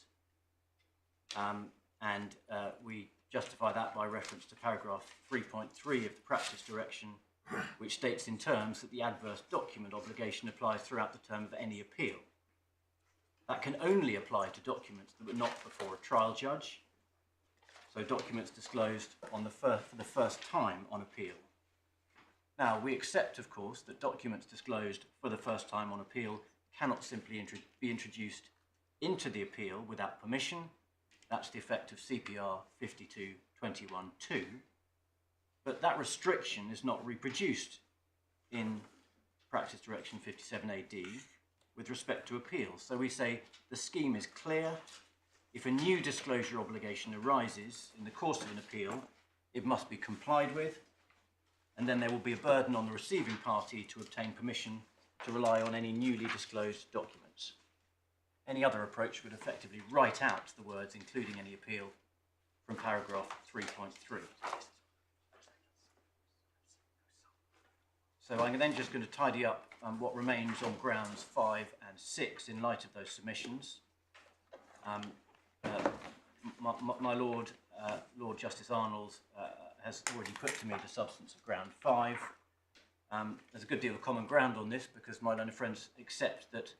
and we justify that by reference to paragraph 3.3 of the practice direction, which states in terms that the adverse document obligation applies throughout the term of any appeal. That can only apply to documents that were not before a trial judge, so documents disclosed for the first time on appeal. Now, we accept, of course, that documents disclosed for the first time on appeal cannot simply be introduced into the appeal without permission. That's the effect of CPR 5221(2). But that restriction is not reproduced in Practice Direction 57AD with respect to appeals. So we say the scheme is clear. If a new disclosure obligation arises in the course of an appeal, it must be complied with. and then there will be a burden on the receiving party to obtain permission to rely on any newly disclosed documents. Any other approach would effectively write out the words including any appeal from paragraph 3.3. So I'm then just going to tidy up what remains on grounds 5 and 6 in light of those submissions. My Lord, Lord Justice Arnold has already put to me the substance of ground 5. There's a good deal of common ground on this because my learned friends accept that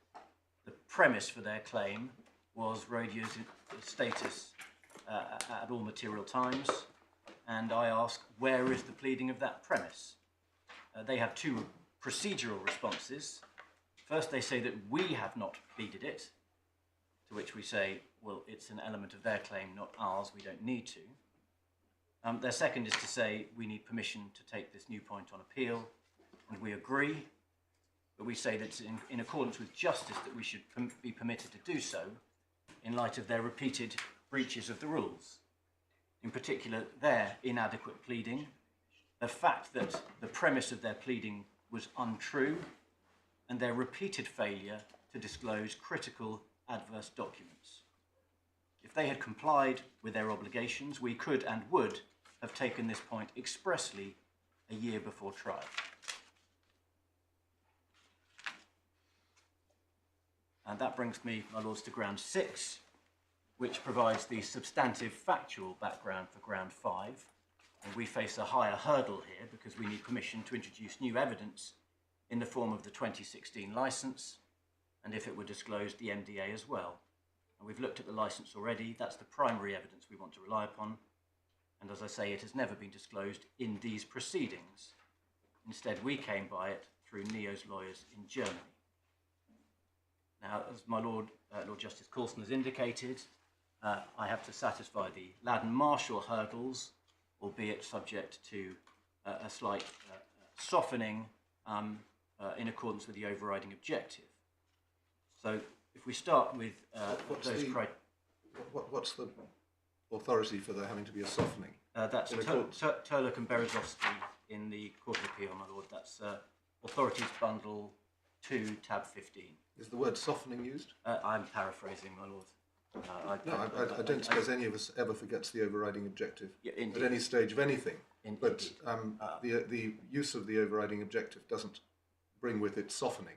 the premise for their claim was Rhodia's status at all material times, and I ask, where is the pleading of that premise? They have two procedural responses. First, they say that we have not pleaded it, to which we say, well, it's an element of their claim, not ours, we don't need to. Their second is to say we need permission to take this new point on appeal, and we agree, but we say that it's in accordance with justice that we should be permitted to do so in light of their repeated breaches of the rules. In particular, their inadequate pleading, the fact that the premise of their pleading was untrue, and their repeated failure to disclose critical adverse documents. If they had complied with their obligations, we could and would have taken this point expressly a year before trial. And that brings me, my lords, to ground 6, which provides the substantive factual background for ground 5. And we face a higher hurdle here because we need permission to introduce new evidence in the form of the 2016 licence, and if it were disclosed, the MDA as well. And we've looked at the licence already. That's the primary evidence we want to rely upon. And as I say, it has never been disclosed in these proceedings. Instead, we came by it through Neo's lawyers in Germany. Now, as my Lord, Lord Justice Coulson has indicated, I have to satisfy the Ladden-Marshall hurdles, albeit subject to a slight softening in accordance with the overriding objective. So, if we start with those criteria... What's the authority for there having to be a softening? That's Turlock and Berezovsky in the Court of Appeal, my Lord. That's Authorities Bundle 2, tab 15. Is the word softening used? I'm paraphrasing, my Lord. I don't suppose any of us ever forgets the overriding objective at any stage of anything. Indeed. But the use of the overriding objective doesn't bring with it softening.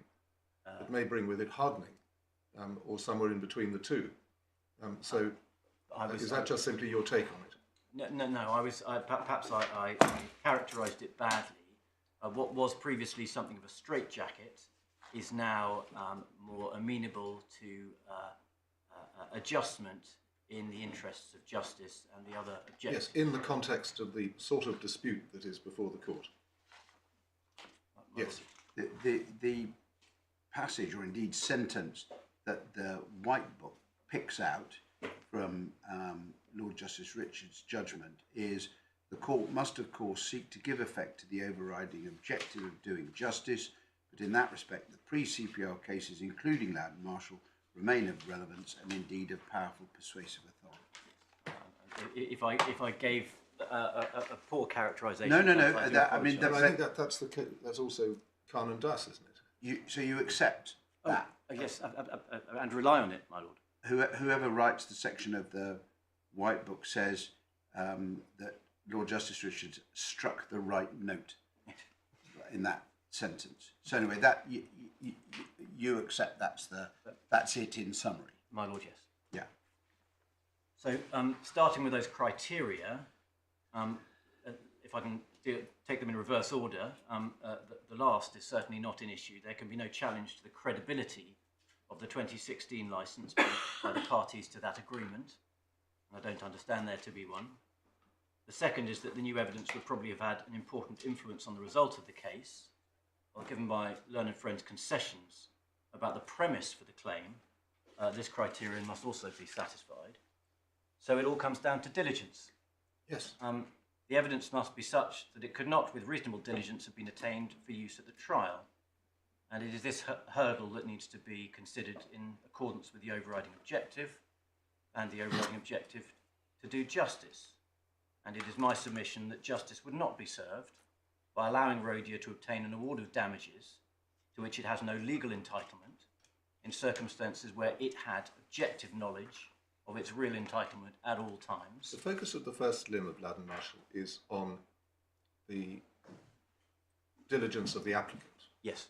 It may bring with it hardening, or somewhere in between the two. Is that just simply your take on it? No. Perhaps I characterised it badly. What was previously something of a straitjacket is now more amenable to adjustment in the interests of justice and the other objectives. Yes, in the context of the sort of dispute that is before the court. Yes. The passage, or indeed sentence, that the White Book picks out from Lord Justice Richard's judgment is, the court must of course seek to give effect to the overriding objective of doing justice, but in that respect the pre-CPR cases, including Ladden-Marshall, remain of relevance and indeed of powerful persuasive authority. If I gave a poor characterisation... No. I think that's also Khan and Das, isn't it? So you accept that? Yes, and rely on it, my Lord. Whoever writes the section of the White Book says that Lord Justice Richards struck the right note in that sentence. So anyway, that you accept that's it in summary. My Lord, yes. Yeah. So starting with those criteria, if I can take them in reverse order, the last is certainly not an issue. There can be no challenge to the credibility of the 2016 licence by the parties to that agreement. And I don't understand there to be one. The second is that the new evidence would probably have had an important influence on the result of the case, or given my learned friend's concessions about the premise for the claim, this criterion must also be satisfied. So it all comes down to diligence. Yes. The evidence must be such that it could not, with reasonable diligence, have been attained for use at the trial. And it is this hurdle that needs to be considered in accordance with the overriding objective, and the overriding objective to do justice. And it is my submission that justice would not be served by allowing Rhodia to obtain an award of damages to which it has no legal entitlement in circumstances where it had objective knowledge of its real entitlement at all times. The focus of the first limb of Ladd and Marshall is on the diligence of the applicant. Yes.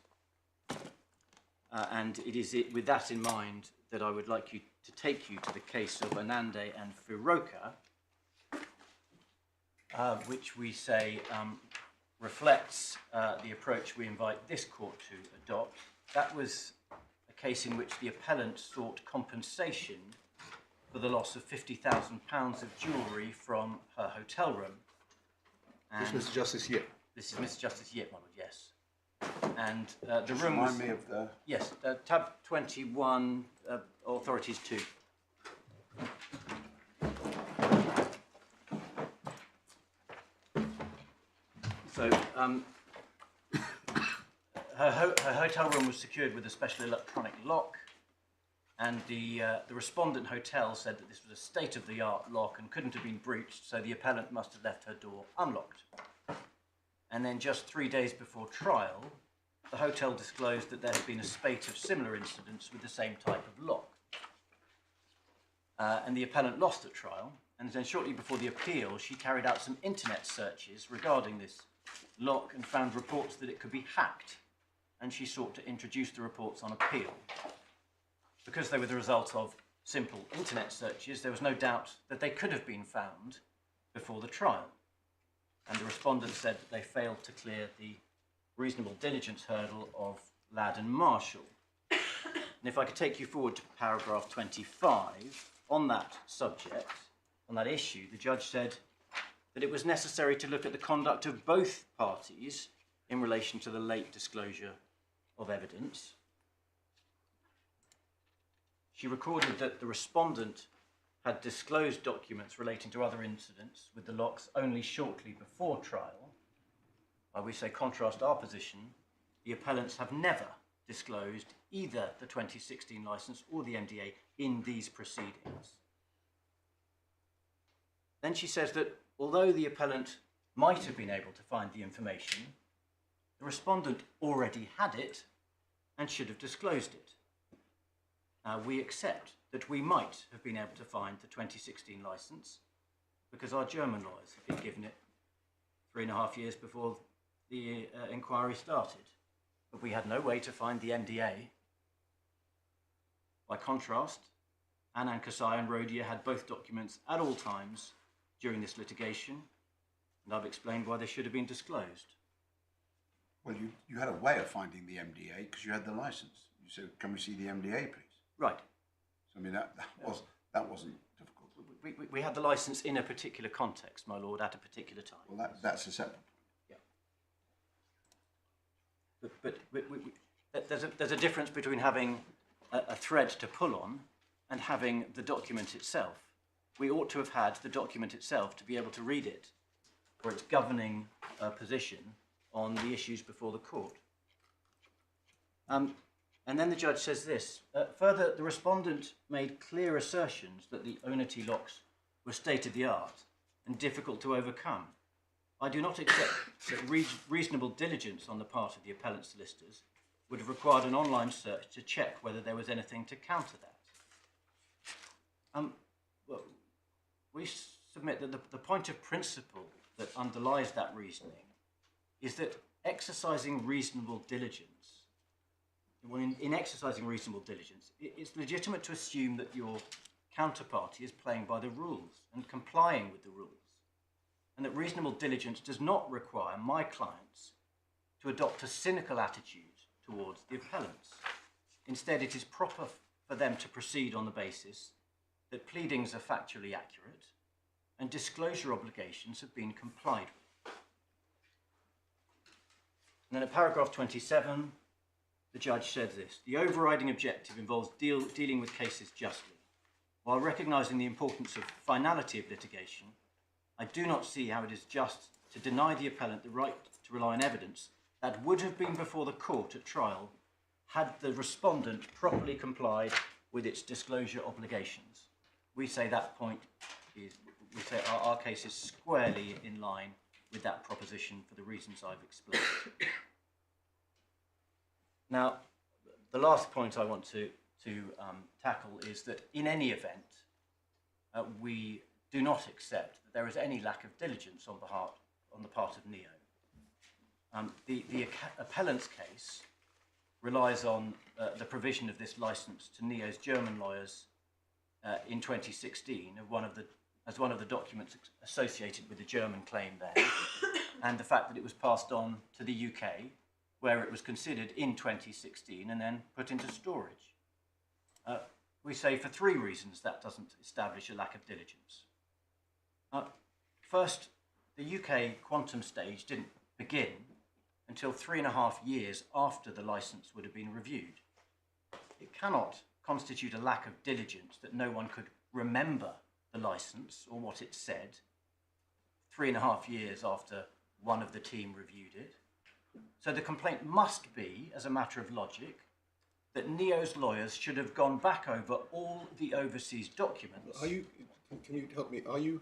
And it is with that in mind that I would like you to take you to the case of Anand and Firoka, which we say reflects the approach we invite this court to adopt. That was a case in which the appellant sought compensation for the loss of £50,000 of jewellery from her hotel room. This is Mr. Justice Yip. This is Mr. Justice Yip, my lord, yes. And the room was... Remind me of the... Yes, tab 21, authorities 2. So, her hotel room was secured with a special electronic lock, and the respondent hotel said that this was a state-of-the-art lock and couldn't have been breached, so the appellant must have left her door unlocked. And then just 3 days before trial, the hotel disclosed that there had been a spate of similar incidents with the same type of lock. And the appellant lost at trial, and then shortly before the appeal, she carried out some internet searches regarding this lock and found reports that it could be hacked, and she sought to introduce the reports on appeal. Because they were the result of simple internet searches, there was no doubt that they could have been found before the trial. And the respondent said that they failed to clear the reasonable diligence hurdle of Ladd and Marshall. And if I could take you forward to paragraph 25, on that subject, on that issue, the judge said that it was necessary to look at the conduct of both parties in relation to the late disclosure of evidence. She recorded that the respondent had disclosed documents relating to other incidents with the locks only shortly before trial. While we say contrast our position, the appellants have never disclosed either the 2016 licence or the NDA in these proceedings. Then she says that although the appellant might have been able to find the information, the respondent already had it and should have disclosed it. We accept that we might have been able to find the 2016 licence because our German lawyers had been given it 3.5 years before the inquiry started. But we had no way to find the NDA. By contrast, Anan Kasei and Rhodia had both documents at all times during this litigation, and I've explained why they should have been disclosed. Well, you had a way of finding the MDA because you had the licence. You said, can we see the MDA, please? Right. So, I mean, that wasn't difficult. We had the licence in a particular context, my lord, at a particular time. Well, that's a separate point. Yeah. But there's a difference between having a thread to pull on and having the document itself. We ought to have had the document itself to be able to read it for its governing position on the issues before the court. And then the judge says this. Further, the respondent made clear assertions that the Onity locks were state-of-the-art and difficult to overcome. I do not accept that reasonable diligence on the part of the appellant solicitors would have required an online search to check whether there was anything to counter that. Well, we submit that the point of principle that underlies that reasoning is that exercising reasonable diligence, in exercising reasonable diligence, it's legitimate to assume that your counterparty is playing by the rules and complying with the rules, and that reasonable diligence does not require my clients to adopt a cynical attitude towards the appellants. Instead, it is proper for them to proceed on the basis that pleadings are factually accurate and disclosure obligations have been complied with. And then at paragraph 27, the judge said this: the overriding objective involves dealing with cases justly. While recognising the importance of finality of litigation, I do not see how it is just to deny the appellant the right to rely on evidence that would have been before the court at trial had the respondent properly complied with its disclosure obligations. We say that point is, we say our case is squarely in line with that proposition for the reasons I've explained. Now, the last point I want to tackle is that in any event, we do not accept that there is any lack of diligence on the part of Neo. The appellant's case relies on the provision of this license to Neo's German lawyers in 2016 as one of the documents associated with the German claim there, and the fact that it was passed on to the UK, where it was considered in 2016 and then put into storage. We say for 3 reasons that doesn't establish a lack of diligence. First, the UK quantum stage didn't begin until 3.5 years after the license would have been reviewed. It cannot constitute a lack of diligence that no one could remember the license or what it said 3.5 years after one of the team reviewed it. So the complaint must be, as a matter of logic, that Neo's lawyers should have gone back over all the overseas documents. Can you help me? Are you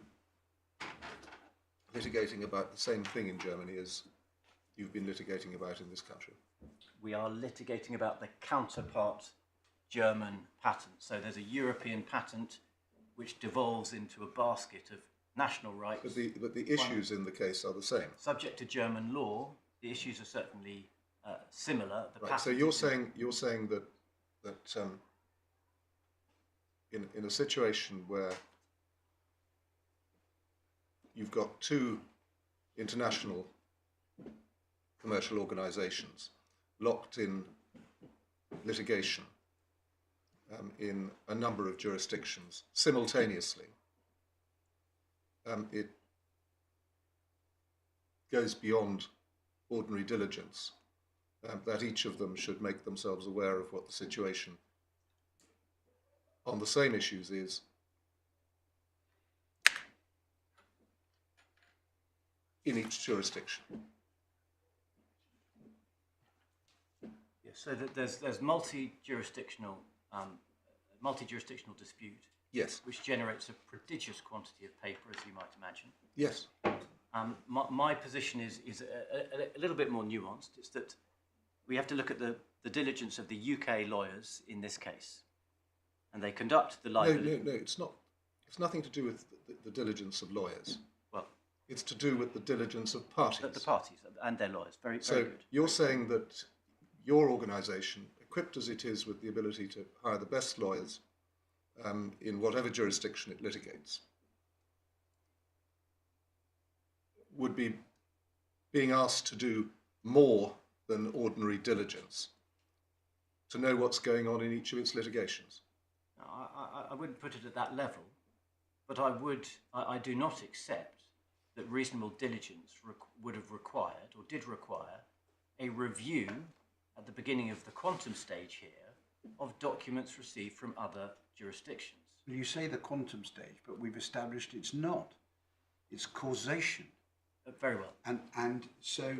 litigating about the same thing in Germany as you've been litigating about in this country? We are litigating about the counterpart German patent. So there's a European patent which devolves into a basket of national rights. But the issues in the case are the same. Subject to German law, the issues are certainly similar. Right. So you're saying that in a situation where you've got 2 international commercial organisations locked in litigation in a number of jurisdictions simultaneously, it goes beyond ordinary diligence that each of them should make themselves aware of what the situation on the same issues is in each jurisdiction. Yes, so that there's multi-jurisdictional dispute. Yes. Which generates a prodigious quantity of paper, as you might imagine. Yes. My position is a little bit more nuanced. It's that we have to look at the diligence of the UK lawyers in this case, and they conduct the liability. No, it's not. It's nothing to do with the diligence of lawyers. Well, it's to do with the diligence of parties. The parties and their lawyers. Very so good. You're saying that your organisation, equipped as it is with the ability to hire the best lawyers in whatever jurisdiction it litigates, would be being asked to do more than ordinary diligence to know what's going on in each of its litigations. I wouldn't put it at that level, but I do not accept that reasonable diligence would have required, or did require, a review at the beginning of the quantum stage here of documents received from other jurisdictions. You say the quantum stage, but we've established it's not. It's causation. Very well. And so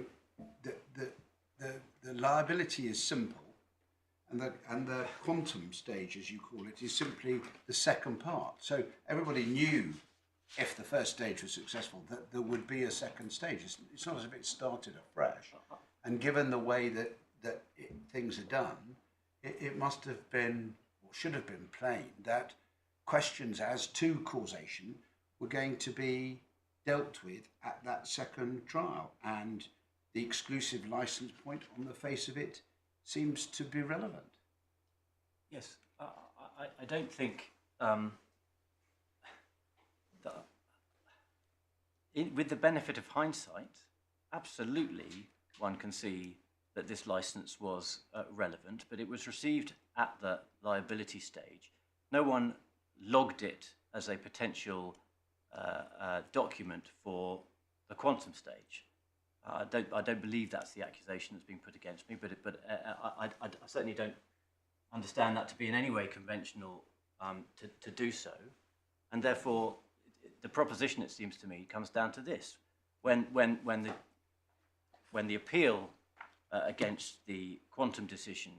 the liability is simple, and the quantum stage, as you call it, is simply the second part. So everybody knew, if the first stage was successful, that there would be a second stage. It's not as if it started afresh. And given the way that things are done, it must have been, or should have been plain, that questions as to causation were going to be dealt with at that second trial, and the exclusive license point on the face of it seems to be relevant. Yes, I don't think with the benefit of hindsight, absolutely one can see that this license was relevant, but it was received at the liability stage. No one logged it as a potential document for the quantum stage. I don't believe that's the accusation that's being put against me, but I certainly don't understand that to be in any way conventional to do so, and therefore the proposition, it seems to me, comes down to this: when the appeal against the quantum decision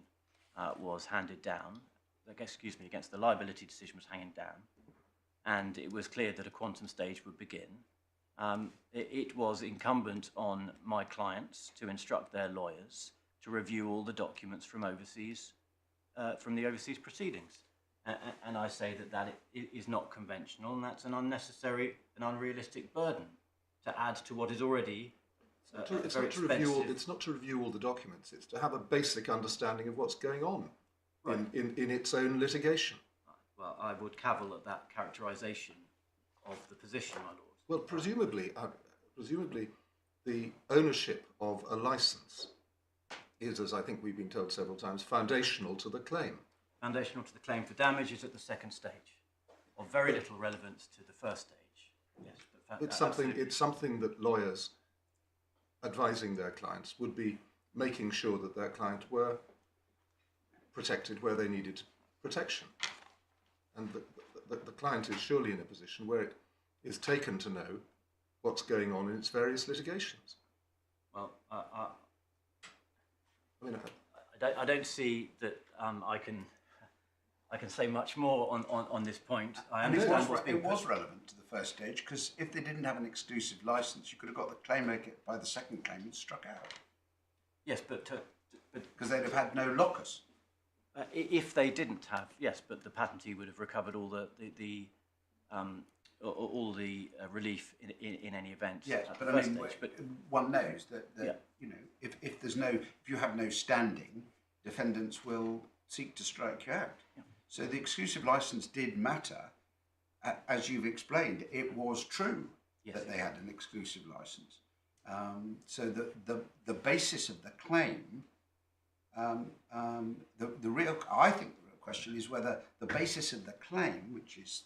was handed down, against the liability decision was hanging down, and it was clear that a quantum stage would begin, it was incumbent on my clients to instruct their lawyers to review all the documents from overseas, from the overseas proceedings. And I say that is not conventional, and that's an unnecessary and unrealistic burden to add to what is already It's not to review all the documents. It's to have a basic understanding of what's going on in its own litigation. Well, I would cavil at that characterisation of the position, my lord. Well, presumably, the ownership of a licence is, as I think we've been told several times, foundational to the claim. Foundational to the claim for damage is at the second stage, of very little relevance to the first stage. Yes, but it's something that lawyers advising their clients would be making sure that their client were protected where they needed protection. And the client is surely in a position where it is taken to know what's going on in its various litigations. Well, I don't see that I can say much more on this point. I understand it was relevant to the first stage, because if they didn't have an exclusive licence, you could have got the claim maker by the second claimant struck out. Yes, but because they'd have had no locus. If they didn't have, yes, but the patentee would have recovered all the relief in any event. Yes, but I mean, one knows that you know, if you have no standing, defendants will seek to strike you out. Yeah. So the exclusive licence did matter, as you've explained. It was true that they had an exclusive licence. So the basis of the claim, I think the real question is whether the basis of the claim, which is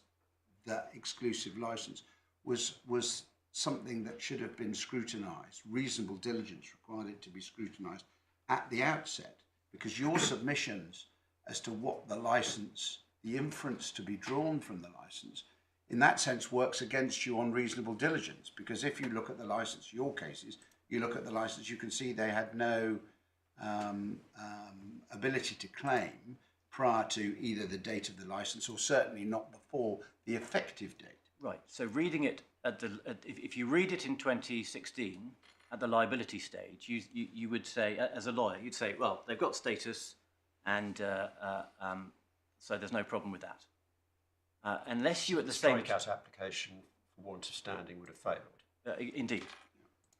the exclusive licence, was something that should have been scrutinised. Reasonable diligence required it to be scrutinised at the outset, because your submissions as to what the licence, the inference to be drawn from the licence, in that sense works against you on reasonable diligence, because if you look at the licence, your cases, you look at the licence, you can see they had no ability to claim prior to either the date of the licence or certainly not before the effective date. Right. So reading it if you read it in 2016 at the liability stage, you would say, as a lawyer, you'd say, well, they've got status, and so there's no problem with that. Unless you at the same time... strikeout application for warrant of standing would have failed. Indeed.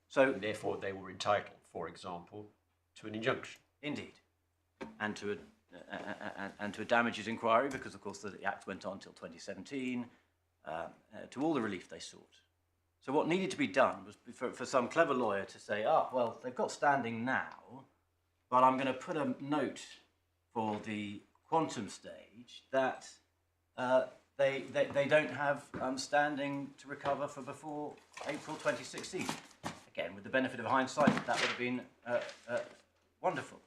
So and therefore they were entitled, for example, to an injunction. Indeed. And to a damages inquiry, because of course the Act went on till 2017, to all the relief they sought. So what needed to be done was for some clever lawyer to say, well, they've got standing now, but I'm going to put a note for the quantum stage that they don't have standing to recover for before April 2016. Again, with the benefit of hindsight, that would have been wonderful.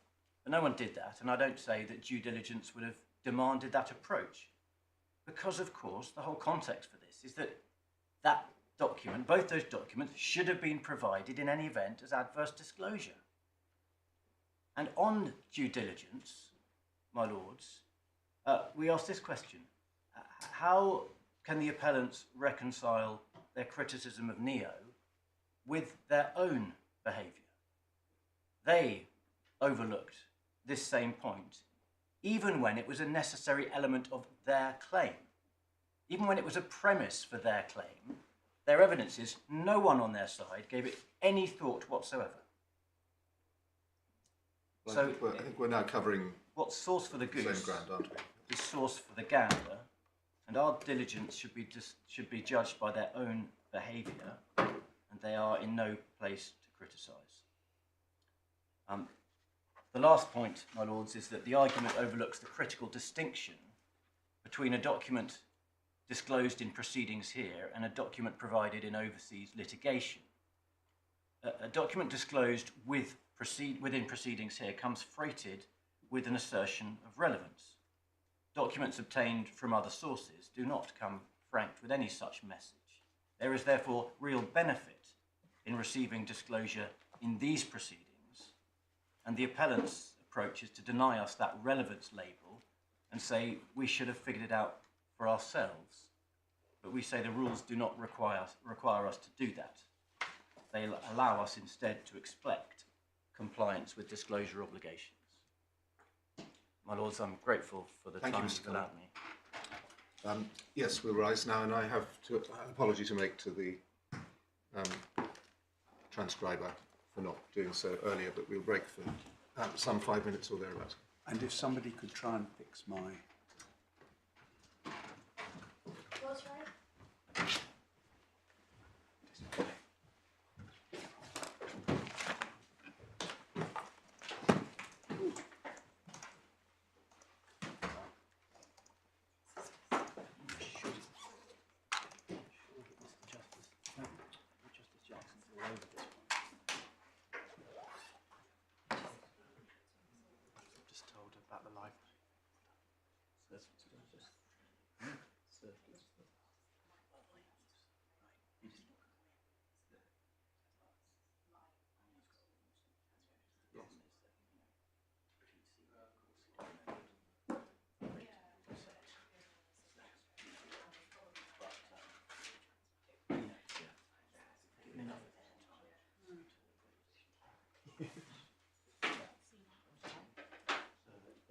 But no one did that, and I don't say that due diligence would have demanded that approach. Because, of course, the whole context for this is that document, both those documents, should have been provided in any event as adverse disclosure. And on due diligence, my lords, we ask this question. How can the appellants reconcile their criticism of Neo with their own behaviour? They overlooked this same point, even when it was a necessary element of their claim. Even when it was a premise for their claim, their evidence is no one on their side gave it any thought whatsoever. Well, I think we're now covering what's sauce for the goose same ground, aren't we? is sauce for the gander, and our diligence should be judged by their own behaviour, and they are in no place to criticise. The last point, my lords, is that the argument overlooks the critical distinction between a document disclosed in proceedings here and a document provided in overseas litigation. A document disclosed within proceedings here comes freighted with an assertion of relevance. Documents obtained from other sources do not come franked with any such message. There is therefore real benefit in receiving disclosure in these proceedings, and the appellant's approach is to deny us that relevance label and say we should have figured it out for ourselves But we say the rules do not require us to do that. They allow us instead to expect compliance with disclosure obligations. My Lords, I'm grateful for the Thank you, time Mr. you've allowed me. Yes, we'll rise now, and I have an apology to make to the transcriber for not doing so earlier, but we'll break for some 5 minutes or thereabouts. And if somebody could try and fix my...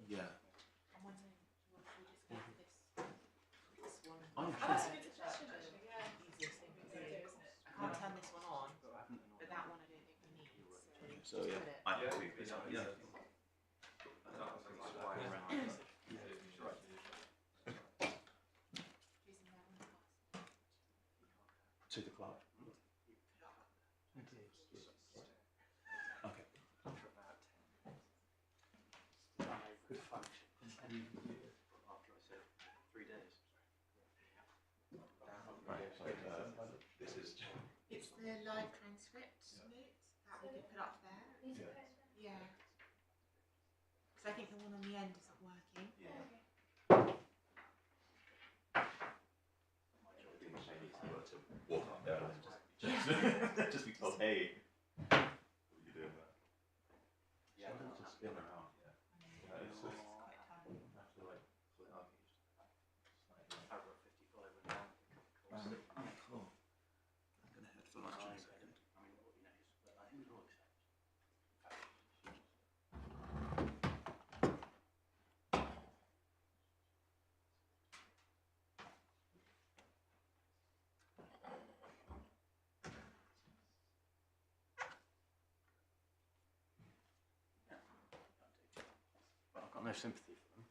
Yeah. That's a good suggestion, actually, yeah. Easiest thing to do, isn't it? I can't turn this one on, but that one I don't think we need. So So, yeah. put it. I agree with this. Yeah. Using that one. To the clerk. Okay. Good function. After I said 3 days. It's the live transcript note that we could put up there. Yeah. Because I think the one on the end isn't working. Just because, hey. It's quite tiring. Cool. I'm going to head for lunch in a second. But I've got no sympathy for them.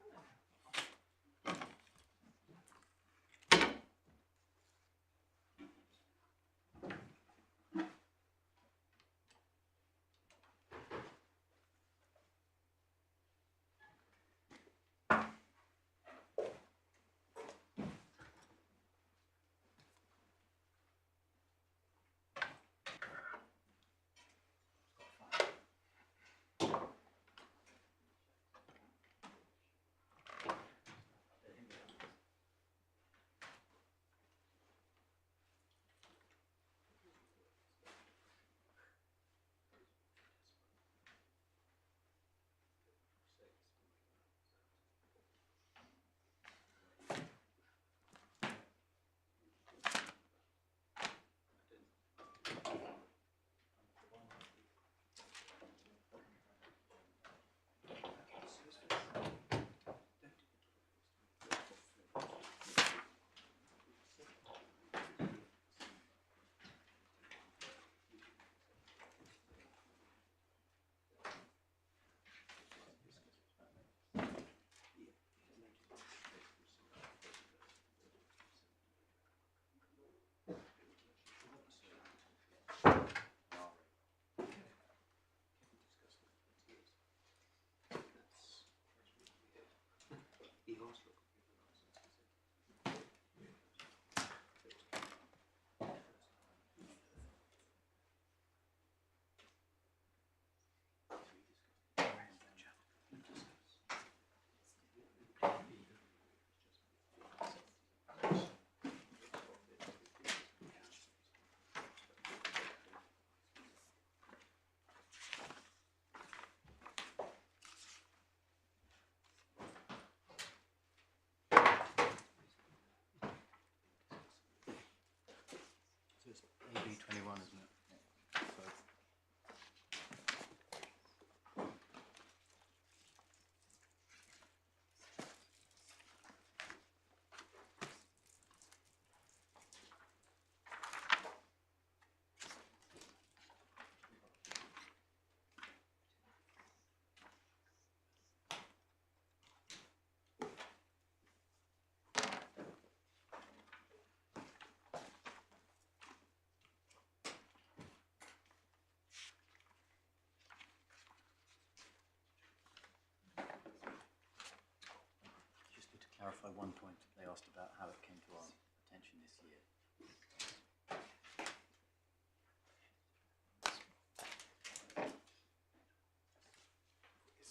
clarify one point. They asked about how it came to our attention this year.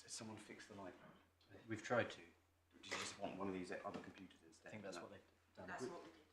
Someone fix the light. We've tried to. Do you just want one of these other computers instead? I think that's what they've done. That's what we did.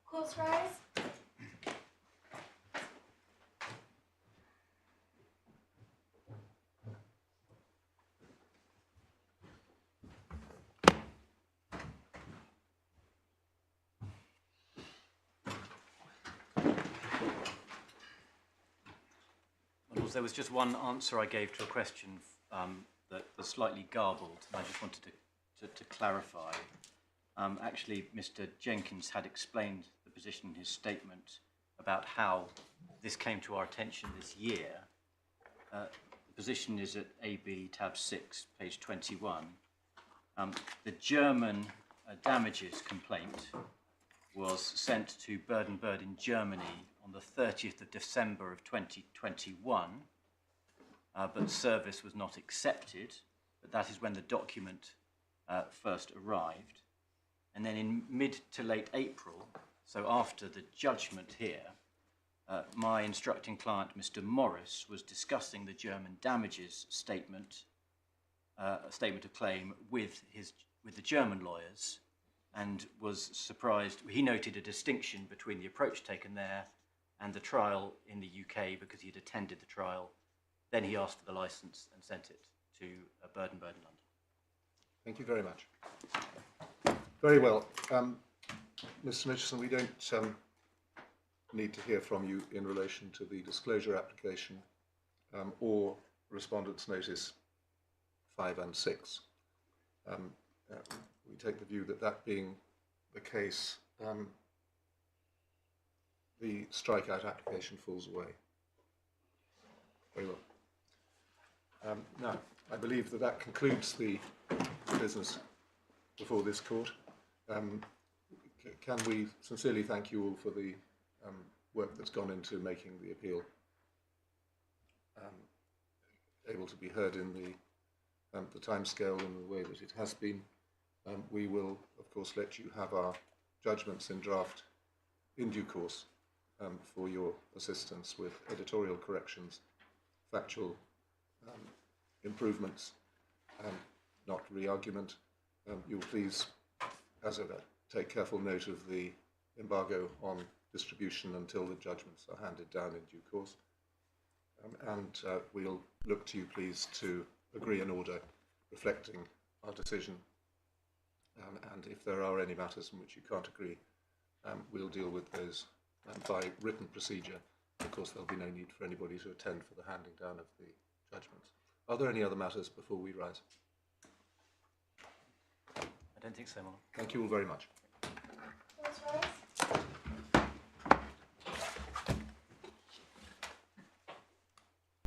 Course rise. There was just one answer I gave to a question that was slightly garbled, and I just wanted to clarify. Actually, Mr. Jenkins had explained the position in his statement about how this came to our attention this year. The position is at AB tab 6, page 21. The German damages complaint was sent to Bird & Bird in Germany on the 30th of December of 2021, but service was not accepted, but that is when the document first arrived. And then in mid to late April, so after the judgment here, my instructing client, Mr. Morris, was discussing the German damages statement, a statement of claim with the German lawyers, and was surprised. He noted a distinction between the approach taken there and the trial in the UK because he had attended the trial. Then he asked for the licence and sent it to Bird & Bird in London. Thank you very much. Very well. Mr. Mitchison, we don't need to hear from you in relation to the disclosure application or Respondents' Notice 5 and 6. We take the view that that being the case, the strikeout application falls away. Very well. Now, I believe that that concludes the business before this court. Can we sincerely thank you all for the work that's gone into making the appeal able to be heard in the timescale in the way that it has been. We will, of course, let you have our judgments in draft in due course for your assistance with editorial corrections, factual improvements, and not re-argument. You'll please, as ever, take careful note of the embargo on distribution until the judgments are handed down in due course. And we'll look to you, please, to agree an order reflecting our decision. And if there are any matters in which you can't agree, we'll deal with those by written procedure. Of course, there'll be no need for anybody to attend for the handing down of the judgments. Are there any other matters before we rise? I don't think so, Mark. Thank you all very much.